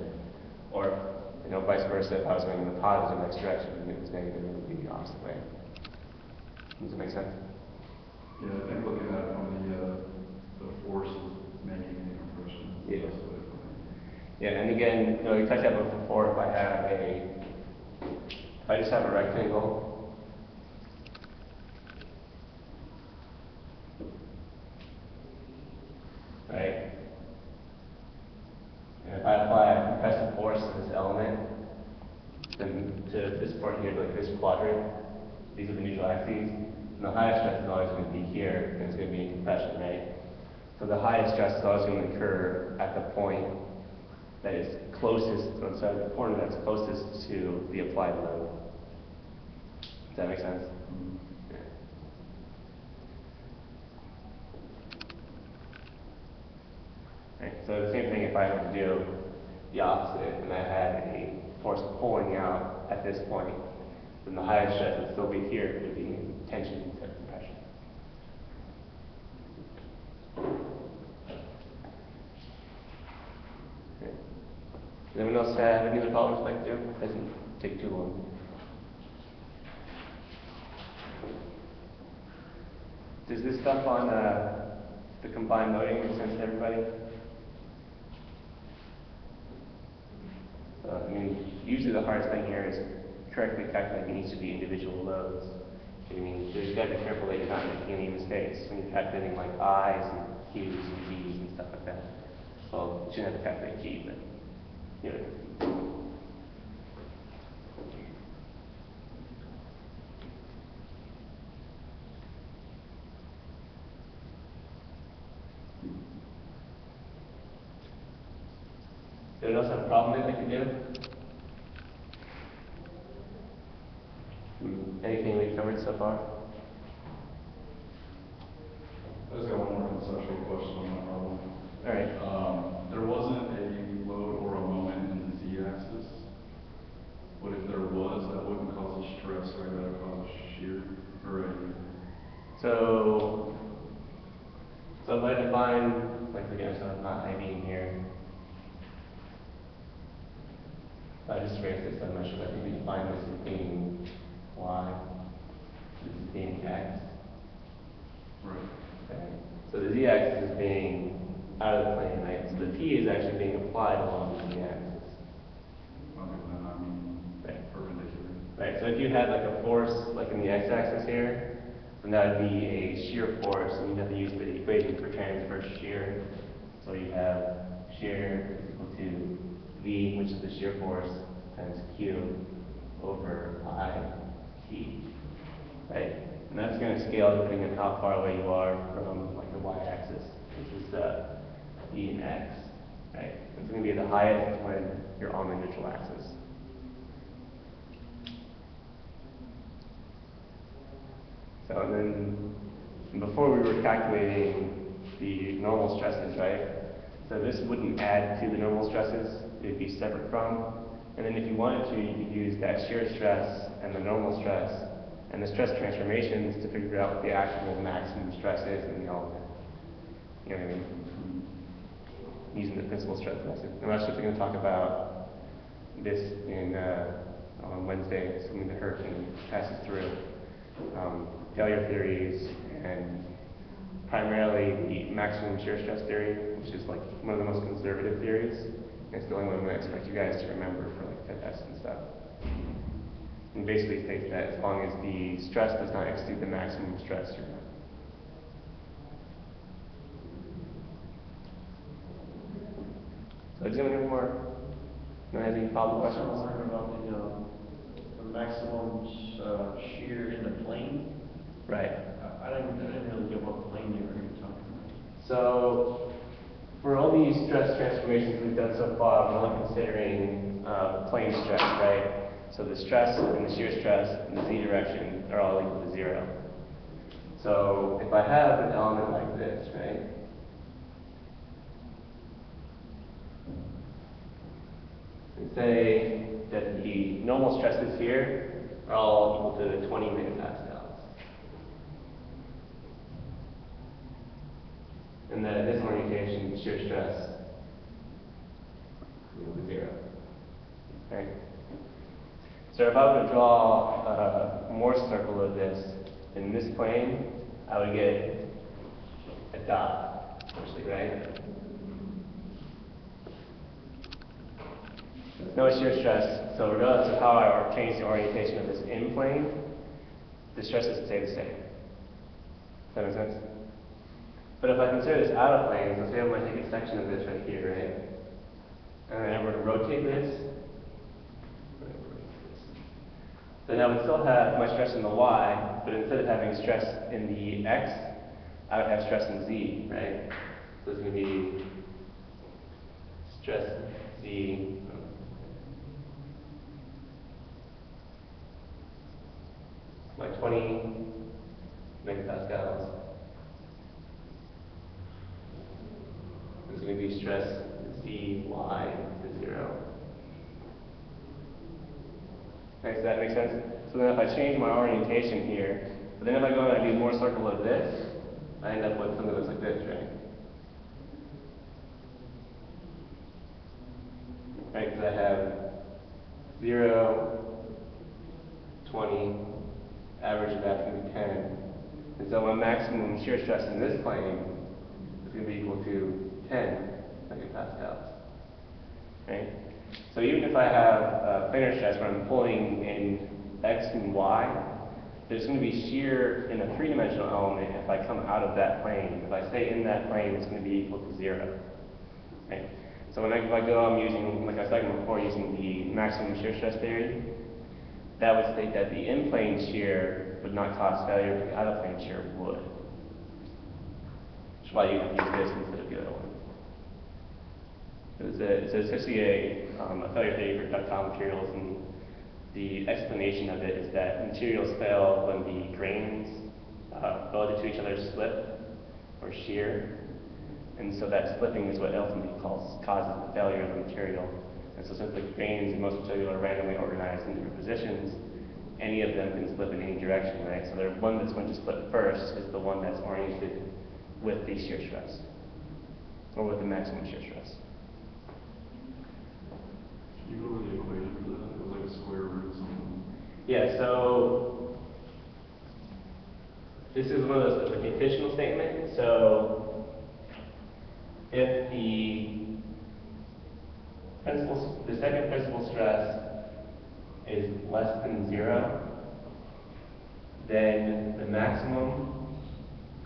Or, you know, vice versa, if I was going in the positive x direction and it was negative, it would be the opposite way. Does that make sense? Yeah, I think looking at it from the forces making the compression. Yeah. That's the way to put it. Yeah, and again, you know, we touched that before, if I just have a rectangle, right? And if I apply a compressive force to this element, then to this part here, like this quadrant, these are the neutral axes, and the highest stress is always going to be here, and it's going to be in compression, right? So the highest stress is always going to occur at the point that is closest, or sorry, the corner that's closest to the applied load. Does that make sense? Yeah. Right, so the same thing if I were to do the opposite, and I had a force pulling out at this point, then the highest stress would still be here, it would be in tension instead of compression. Okay. Does anyone else have any other problems like to do? It doesn't take too long. Does this stuff on the combined loading make sense to everybody? I mean, usually the hardest thing here is correctly calculating each of the individual loads. I mean, so you've got to be careful that you're not making any mistakes when you're calculating like I's and Q's and G's and stuff like that. Well, you shouldn't have to calculate G, but you know. Anyone else have a problem that they can do? Anything we've covered so far? I just got one more conceptual question on that problem. All right. There wasn't a load or a moment in the z-axis, but if there was, that wouldn't cause a stress, right? That would cause a shear, or a... So if I define, like again, so I'm not being here. I just erased this, I'm not sure. I think we define this as being y, this is being x. Right. Okay. So the z-axis is being out of the plane, right? So the p is actually being applied along the z-axis. Okay, then I mean, Right. perpendicular. Right. So if you had like a force like in the x-axis here, then that would be a shear force, and you'd have to use the equation for transverse shear. So you have shear is equal to V, which is the shear force, times Q over I T, right? And that's going to scale depending on how far away you are from like the y-axis. This is V and X, right? It's going to be the highest when you're on the neutral axis. So then, before we were calculating the normal stresses, right? So this wouldn't add to the normal stresses, it'd be separate from. And then if you wanted to, you could use that shear stress and the normal stress and the stress transformations to figure out what the actual maximum stress is in the element. You know what I mean? Using the principal stress method. I'm actually going to talk about this on Wednesday, assuming the hurricane passes through. Failure theories and primarily the maximum shear stress theory, which is like one of the most conservative theories. It's the only one I'm going to expect you guys to remember for like fit tests and stuff. And basically states that as long as the stress does not exceed the maximum stress, you're not. So does anyone have any more? No, has any follow-up questions? I was wondering about the maximum shear in the plane. Right. I didn't really get what plane you were talking about. So for all these stress transformations we've done so far, we're only considering plane stress, right? So the stress and the shear stress and the z direction are all equal to 0. So if I have an element like this, right? And say that the normal stresses here are all equal to 20 megapascals. And then this orientation, shear stress, equal to 0. Right? So if I were to draw a MoS circle of this in this plane, I would get a dot, essentially, right? No shear stress, so regardless of how I change the orientation of this in plane, the stresses stay the same. Does that make sense? But if I consider this out of plane, so say I'm going to take a section of this right here, right? And then I were to rotate this, then I would still have my stress in the y, but instead of having stress in the x, I would have stress in z, right? So it's going to be stress z, like 20 megapascals. It's going to be stress zy to 0. Okay, does that make sense? So then if I change my orientation here, but then if I go and I do more circle of this, I end up with something that looks like this, right? Right, because I have 0, 20, average of that's going to be 10. And so my maximum shear stress in this plane is going to be equal to 10 megapascals. Right? So even if I have planar stress where I'm pulling in x and y, there's going to be shear in a three-dimensional element if I come out of that plane. If I stay in that plane, it's going to be equal to 0. Right? So if I go, I'm using, like I was talking before, using the maximum shear stress theory, that would state that the in-plane shear would not cause failure, but the out-of-plane shear would. Which is why you have to use this instead of the other one. It's essentially a failure theory for ductile materials, and the explanation of it is that materials fail when the grains relative to each other slip or shear, and so that slipping is what ultimately causes the failure of the material. And so since the grains in most material are randomly organized in different positions, any of them can slip in any direction, right? So the one that's going to slip first is the one that's oriented with the shear stress, or with the maximum shear stress. Can you go over the equation for that? It was like a square root something. Yeah, so this is one of those, like a conditional statement. So if the second principal stress is less than 0, then the maximum,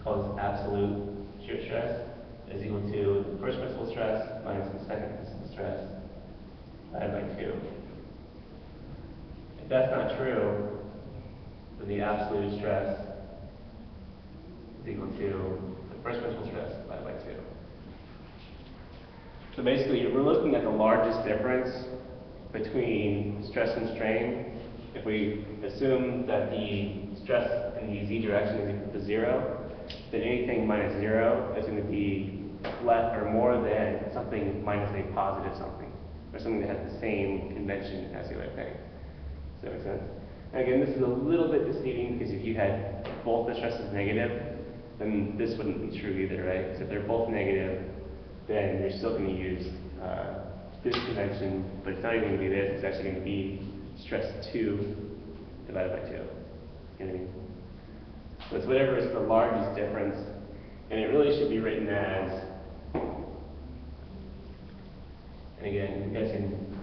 called absolute shear stress, is equal to the first principal stress minus the second principal stress divided by 2. If that's not true, then the absolute stress is equal to the first principal stress divided by 2. So basically, we're looking at the largest difference between stress and strain. If we assume that the stress in the z direction is equal to 0, then anything minus 0 is going to be less or more than something minus a positive something, or something that has the same convention as the other thing. Does that make sense? And again, this is a little bit deceiving because if you had both the stresses negative, then this wouldn't be true either, right? Because if they're both negative, then you're still going to use this convention, but it's not even going to be this, it's actually going to be stress 2 divided by 2. You know what I mean? So it's whatever is the largest difference, and it really should be written as, and again, you guys can,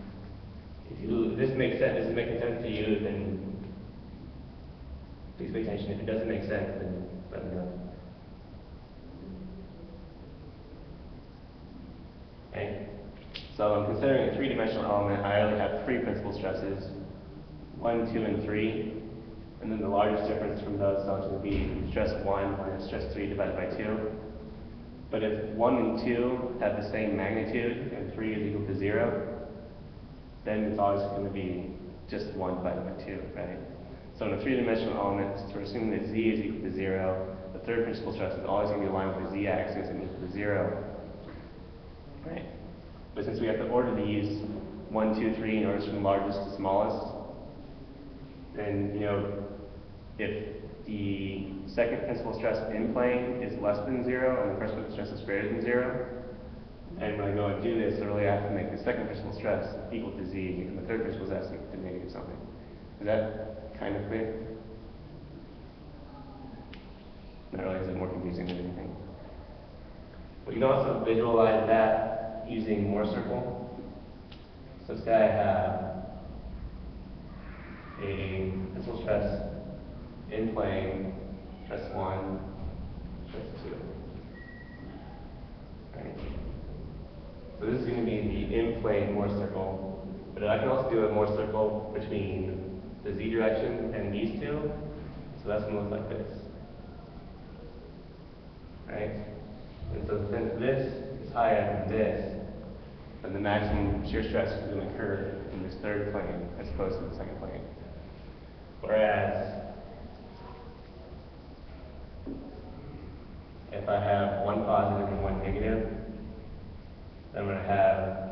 if this makes sense, this is making sense to you, then please pay attention. If it doesn't make sense, then let me know. Okay? So I'm considering a three-dimensional element. I only have three principal stresses, 1, 2, and 3. And then the largest difference from those is going to be stress 1 minus stress 3 divided by 2. But if 1 and 2 have the same magnitude and 3 is equal to 0, then it's always going to be just 1 divided by 2, right? So in a three-dimensional element, we're assuming that z is equal to 0. The third principal stress is always going to be aligned with the z-axis and equal to 0, right? But since we have to order these 1, 2, 3 in order from largest to smallest, then, you know, if the second principal stress in plane is less than 0 and the first principal stress is greater than 0, and when I go and do this, I really have to make the second principal stress equal to z, and the third principal stress equal to negative something. Is that kind of clear? Not really, is it more confusing than anything? We can also visualize that using Moore circle. So say I have a principal stress in plane, stress 1, stress 2. Right? So this is going to be the in-plane Moore circle, but I can also do a Moore circle between the z direction and these two. So that's going to look like this. Right? And so since this is higher than this, then the maximum shear stress is going to occur in this third plane as opposed to the second plane. Whereas if I have one positive and one negative, then I'm going to have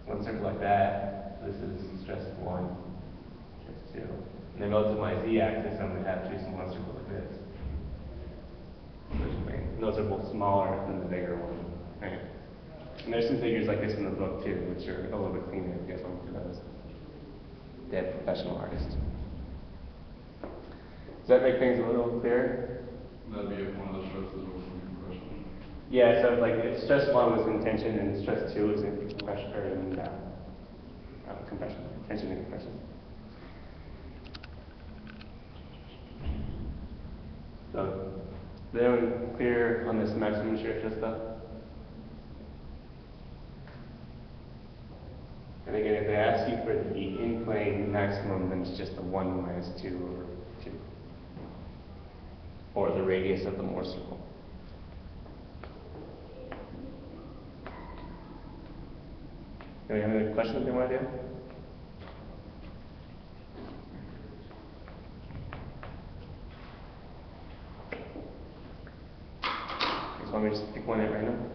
one circle like that. So this is stress 1, stress 2. And then relative to my z-axis, I'm going to have two smaller circles like this. And those are both smaller than the bigger one. Right? And there's some figures like this in the book too, which are a little bit cleaner if you guys want to do those. Dead professional artist. Does that make things a little clearer? That'd be if one of the stresses was in compression. Yeah, so like if stress 1 was in tension and stress 2 was in compression, or in compression, tension and compression. So, is everyone clear on this maximum shear stress stuff? And again, if they ask you for the in-plane maximum, then it's just the 1 minus 2 over 2. Or the radius of the Moore circle. Do you have any questions you want to do? You just want me to just pick one at random?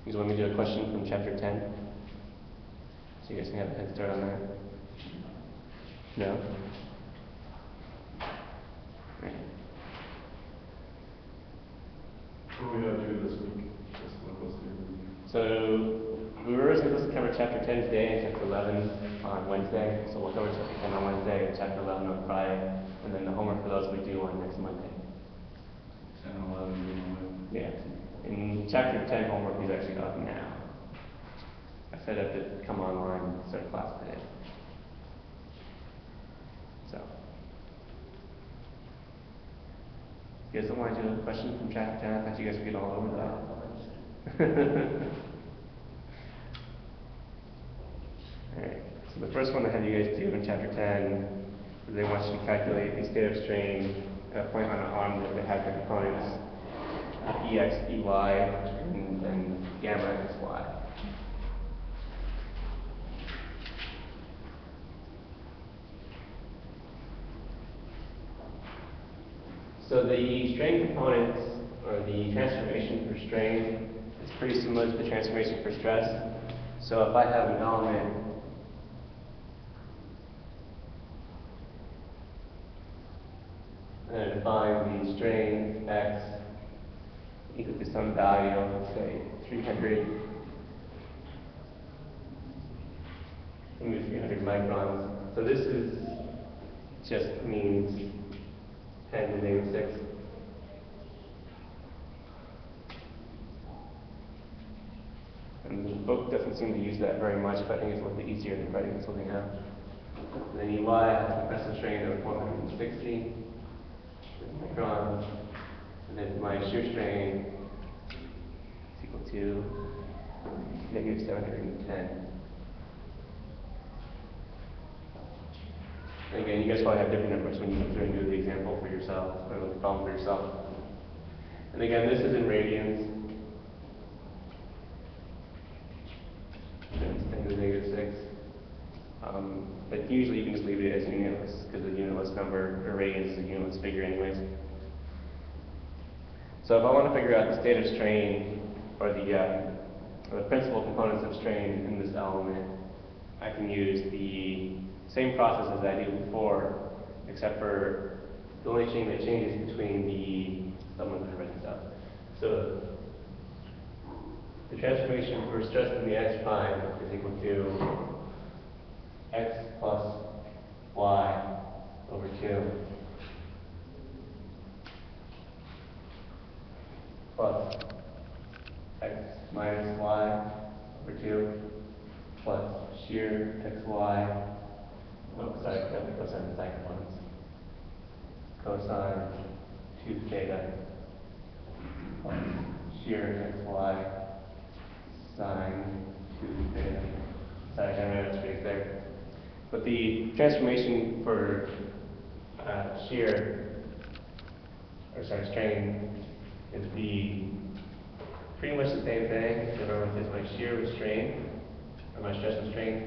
You just want me to do a question from chapter 10? So you guys can have a head start on that? No? Right. What do we have to do this week? Just what was the So we were supposed to cover chapter 10 today and chapter 11 on Wednesday. So we'll cover chapter 10 on Wednesday and chapter 11 on Friday. And then the homework for those we do on next Monday. 10 and 11 Yeah. In chapter 10 homework is actually up now. I set up to come online and start class today. So. You guys don't want to do a question from chapter 10? I thought you guys would get all over that. Alright, so the first one I had you guys do in chapter 10 is they want you to calculate the state of strain at a point on an arm that has the components EX, EY, and gamma XY. So the strain components or the transformation for strain, is pretty similar to the transformation for stress. So if I have an element and I define the strain x equal to some value, let's say 300, maybe 300 microns. So this is just means 10 to the negative 6. And the book doesn't seem to use that very much, but I think it's a little bit easier than writing something out. And then EY has a compressive strain of 460 microns. And then my shear strain is equal to negative 710. And again, you guys probably have different numbers when you go through and do the example for yourself, or the problem for yourself. And again, this is in radians. It's 10 to the negative 6. But usually you can just leave it as unitless, because the unitless number, or radians, is a unitless figure anyways. So if I want to figure out the state of strain, or the principal components of strain in this element, I can use the same process as I did before, except for the only thing that changes between I'm going to write this out. So the transformation for stress in the x prime is equal to x plus y over 2 plus x minus y over 2 plus shear xy. Oh, sorry, that would cosine the second ones. Cosine 2 theta plus shear xy sine 2 theta. Sorry, I can't remember that space there. But the transformation for strain is pretty much the same thing. So remember, if my shear was strain, or my stress was strain,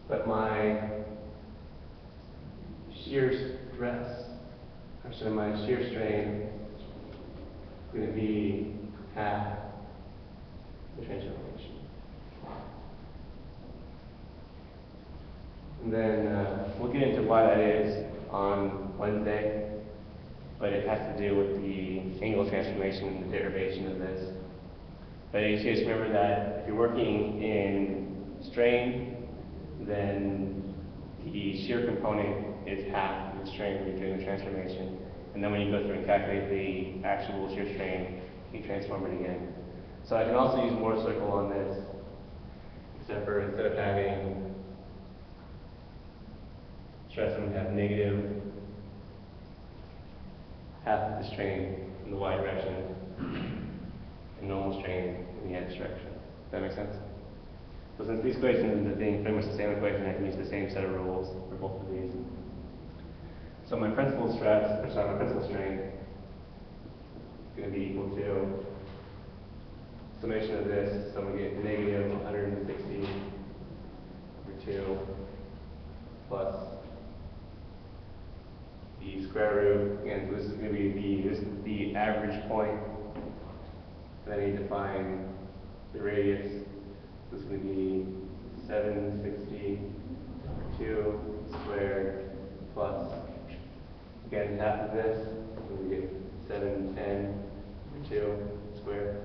but my shear stress, actually my shear strain, is going to be half the transformation. And then we'll get into why that is on Wednesday, but it has to do with the angle transformation and the derivation of this. But you just remember that if you're working in strain, then the shear component is half the strain when you're doing the transformation. And then when you go through and calculate the actual shear strain, you transform it again. So I can also use MoS circle on this, except for instead of having stress, I'm going to have negative half of the strain in the y direction and normal strain in the x direction. Does that make sense? So since these equations end up being pretty much the same equation, I can use the same set of rules for both of these. So my principal my principal strain is going to be equal to summation of this, so I'm going to get negative 160 over 2 plus the square root, again, so this is going to be the average point. Then I need to find the radius. This is going to be 760 over 2 squared plus, again, half of this, so we get 710 over 2 squared.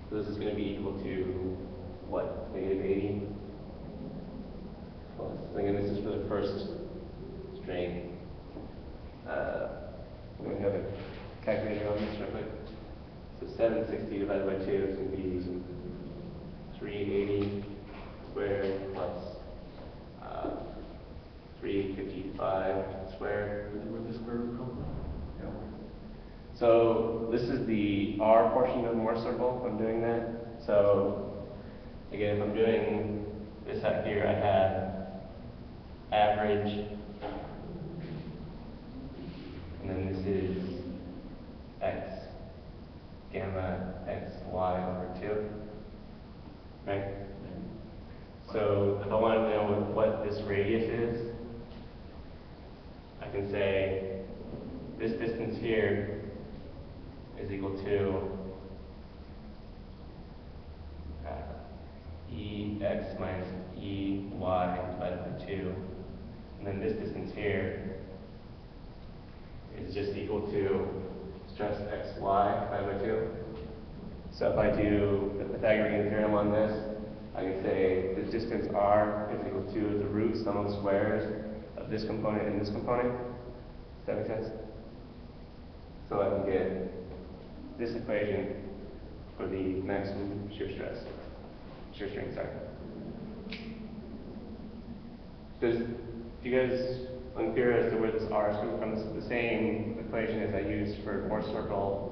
So this is going to be equal to, what, negative 80? Plus, again, this is for the first strain. I'm going to have a calculator on this real quick. So 760 divided by 2 is going to be 380 squared plus 355 squared. Where the square root come from? Yeah. So this is the R portion of the MoS circle. I'm doing that. So again, if I'm doing this out here, I have average and then this is x gamma x y over 2, right? So if I wanted to know what this radius is, I can say this distance here is equal to ex minus ey divided by 2. And then this distance here is just equal to stress xy divided by 2. So if I do the Pythagorean theorem on this, I can say the distance r is equal to the root sum of squares of this component and this component. Does that make sense? So I can get this equation for the maximum shear strain, sorry. Do you guys unclear as to where this r is coming from? This is the same equation as I used for Mohr circle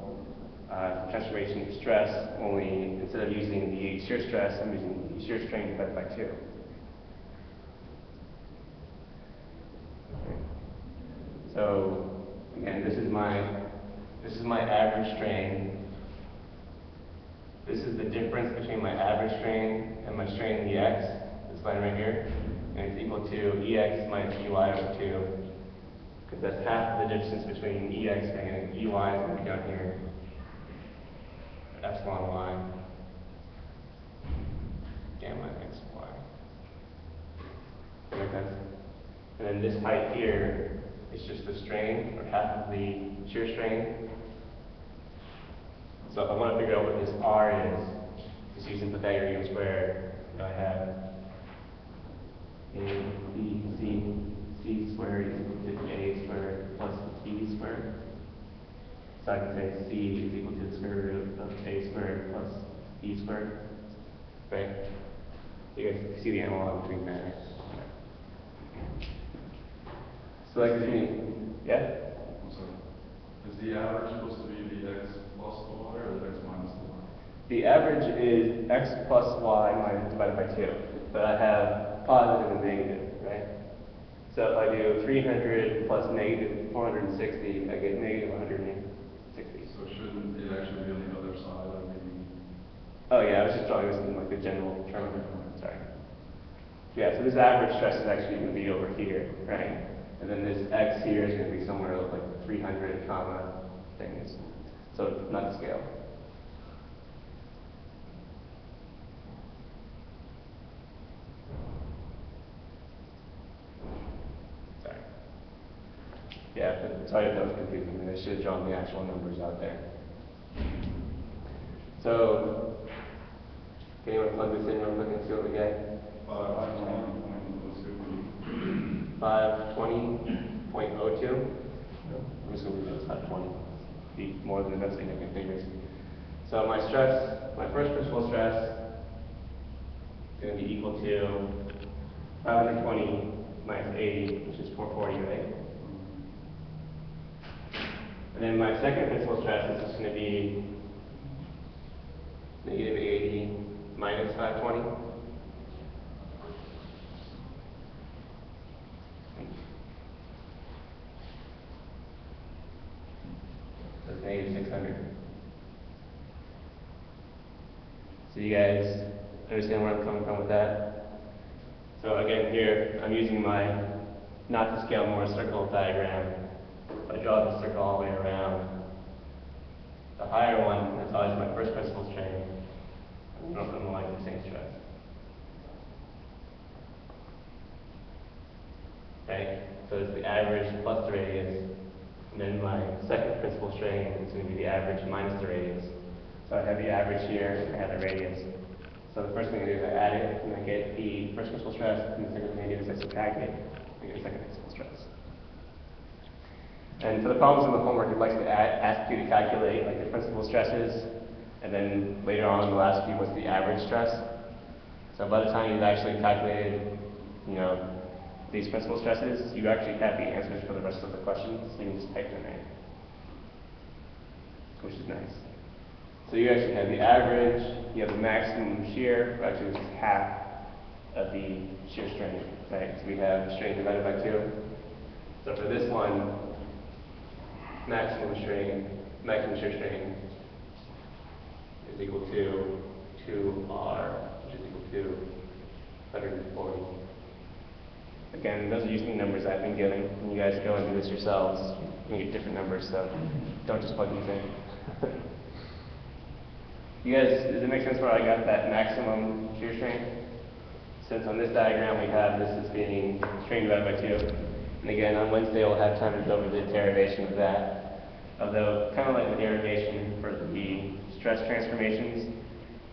transformation of stress, only instead of using the shear stress, I'm using the shear strain divided by 2. Okay. So again, this is my average strain. This is the difference between my average strain and my strain in the x, this line right here, and it's equal to ex minus ey over 2, because that's half the distance between ex and ey is going to be down here, epsilon y, gamma x y. Does that make sense? And then this height here is just the strain, or half of the shear strain. So if I want to figure out what this r is, just using Pythagorean square, I have a b c squared is equal to a squared plus b squared. So I can say c is equal to the square root of a squared plus b squared. Right? You guys see the analog between that. So that gives me, yeah? So, is the average supposed to be the x plus the y or the x minus the y? The average is x plus y minus divided by 2, but I have positive and negative, right? So if I do 300 plus negative 460, I get negative 160. So shouldn't it actually be on the other side of the... Oh yeah, I was just drawing this in like the general term. Sorry. Yeah, so this average stress is actually going to be over here, right? And then this x here is going to be somewhere like 300 comma things. So not to scale. Sorry. Yeah, but sorry if that was confusing. I should have drawn the actual numbers out there. So, can anyone plug this in real quick and see what we get? 520.02. I'm just going to leave it at 520. Be more than the significant figures. So my stress, my first principal stress is going to be equal to 520 minus 80, which is 440, right? And then my second principal stress is just going to be negative 80 minus 520. That's negative 600. So you guys understand where I'm coming from with that? So again, here, I'm using my not to scale Mohr circle diagram. If I draw the circle all the way around, the higher one is always my first principal strain. I'm going to like the same stress. Okay, so it's the average plus the radius. And then my second principal strain is going to be the average minus the radius. So I have the average here, and I have the radius. So the first thing I do is I add it, and I get the first principal stress, and the second thing I do is I subtract it, I get the second principal stress. And for the problems in the homework, it likes to ask you to calculate like the principal stresses, and then later on it'll ask you what's the average stress. So by the time you've actually calculated, these principal stresses, you actually have the answers for the rest of the questions, so you can just type them in, which is nice. So you actually have the average, you have the maximum shear, actually this is half of the shear strain, right? So we have strain divided by 2. So for this one, maximum shear strain is equal to 2R, which is equal to 140. Again, those are using numbers I've been given. When you guys go and do this yourselves, you can get different numbers, so don't just plug these in. You guys, does it make sense where I got that maximum shear strain? Since on this diagram we have this as being strain divided by 2. And again, on Wednesday we'll have time to go over the derivation of that. Although, kind of like the derivation for the stress transformations,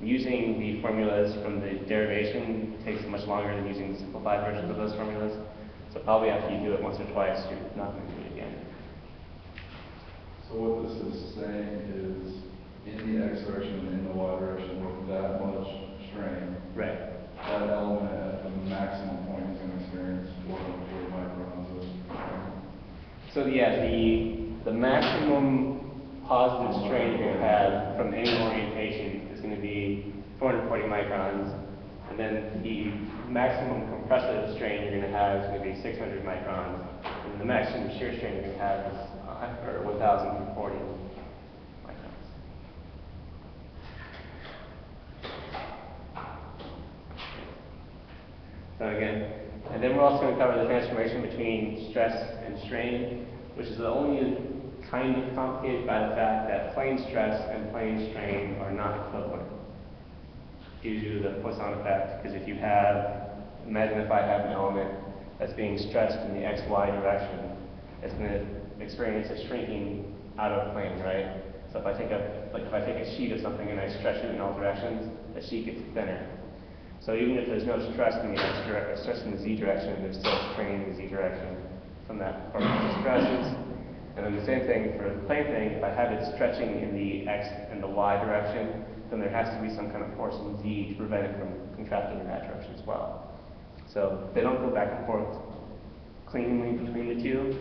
using the formulas from the derivation takes much longer than using the simplified versions of those formulas. So probably after you do it once or twice, you're not going to do it again. So what this is saying is, in the X direction and in the Y direction, with that much strain, Right. that element at the maximum point is going to experience 440 microns of strain. So yeah, the maximum positive strain you're going to have from any orientation is going to be 440 microns, and then the maximum compressive strain you're going to have is going to be 600 microns, and the maximum shear strain you're going to have is 1,040 microns. So again, and then we're also going to cover the transformation between stress and strain, which is only kind of complicated by the fact that plane stress and plane strain are not equivalent due to the Poisson effect. Because if you have, imagine if I have an element that's being stressed in the XY direction, it's going to experience a shrinking out of plane, right? So if I take a sheet of something and I stretch it in all directions, the sheet gets thinner. So even if there's no stress in the X direction, stress in the Z direction, there's still strain in the Z direction from that particular stresses. And then the same thing for the plane thing, if I have it stretching in the X and the Y direction, then there has to be some kind of force in Z to prevent it from contracting in that direction as well. So they don't go back and forth cleanly between the two,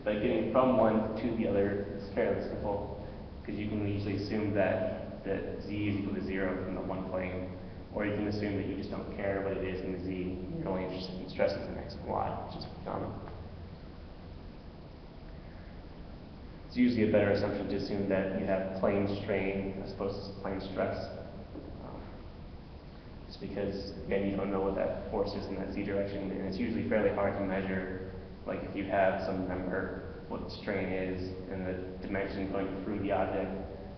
but getting from one to the other is fairly simple, because you can usually assume that Z is equal to 0 from the one plane. Or you can assume that you just don't care what it is in the Z, you're only interested in stresses in X and Y, which is common. It's usually a better assumption to assume that you have plane strain as opposed to plane stress. Just because, again, you don't know what that force is in that Z direction, and it's usually fairly hard to measure, like if you have some number, what the strain is, and the dimension going through the object.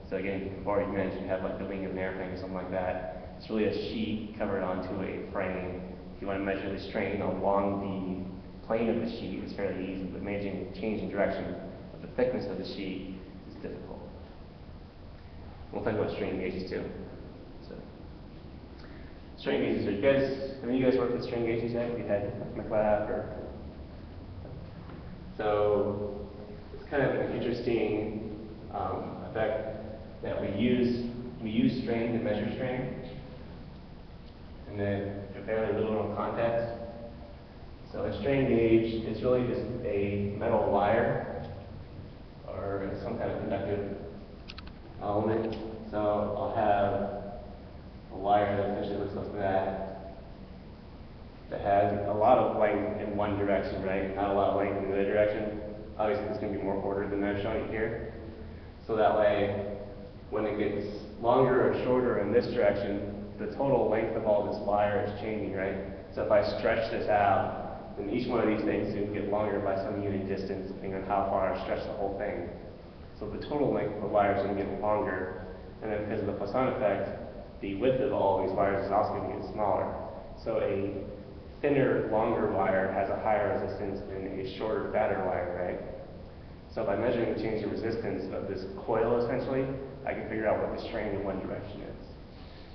So again, you've already mentioned you have like the wing of an airplane or something like that. It's really a sheet covered onto a frame. If you want to measure the strain along the plane of the sheet, it's fairly easy, but measuring the change in direction of the thickness of the sheet is difficult. We'll talk about strain gauges too. So, strain gauges, have any of you guys worked with strain gauges yet? Have you had McLab or? So, it's kind of an interesting effect that we use strain to measure strain. And then fairly little in context. So a strain gauge is really just a metal wire or some kind of conductive element. So I'll have a wire that essentially looks like that has a lot of length in one direction, right? Not a lot of length in the other direction. Obviously it's going to be more ordered than I've shown you here. So that way, when it gets longer or shorter in this direction, the total length of all this wire is changing, right? So if I stretch this out, then each one of these things is going to get longer by some unit distance, depending on how far I stretch the whole thing. So the total length of the wire is going to get longer, and then because of the Poisson effect, the width of all these wires is also going to get smaller. So a thinner, longer wire has a higher resistance than a shorter, fatter wire, right? So by measuring the change in resistance of this coil, essentially, I can figure out what the strain in one direction is.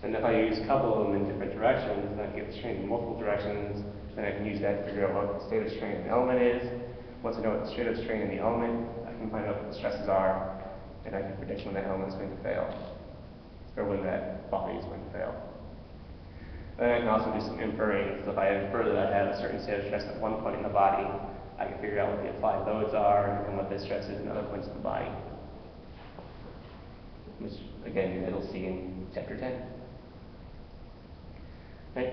And if I use a couple of them in different directions, and I get the strain in multiple directions, then I can use that to figure out what the state of strain of the element is. Once I know what the state of strain in the element, I can find out what the stresses are, and I can predict when that element is going to fail, or when that body is going to fail. Then I can also do some inferring. So if I infer that I have a certain state of stress at one point in the body, I can figure out what the applied loads are and what the stress is in other points of the body. Which, again, it'll see in chapter 10. Right?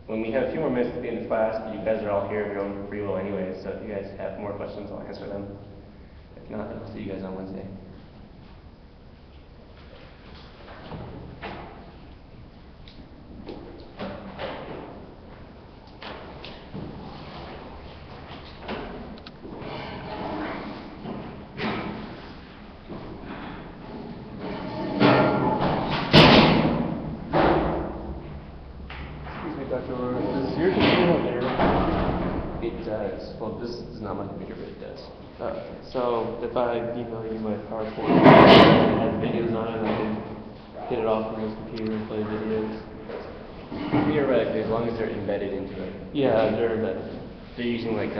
When we have a few more minutes at the end of class, you guys are all here of your own free will anyway, so if you guys have more questions, I'll answer them. If not, I'll see you guys on Wednesday. Excuse me, Dr. Aurora, does your computer have internet? It does. Well, this is not my computer, but it does. So if I email you my PowerPoint, it has videos on it, I can get it off from this computer and play videos. Theoretically, as long as they're embedded into it. Yeah, they're embedded. They're using like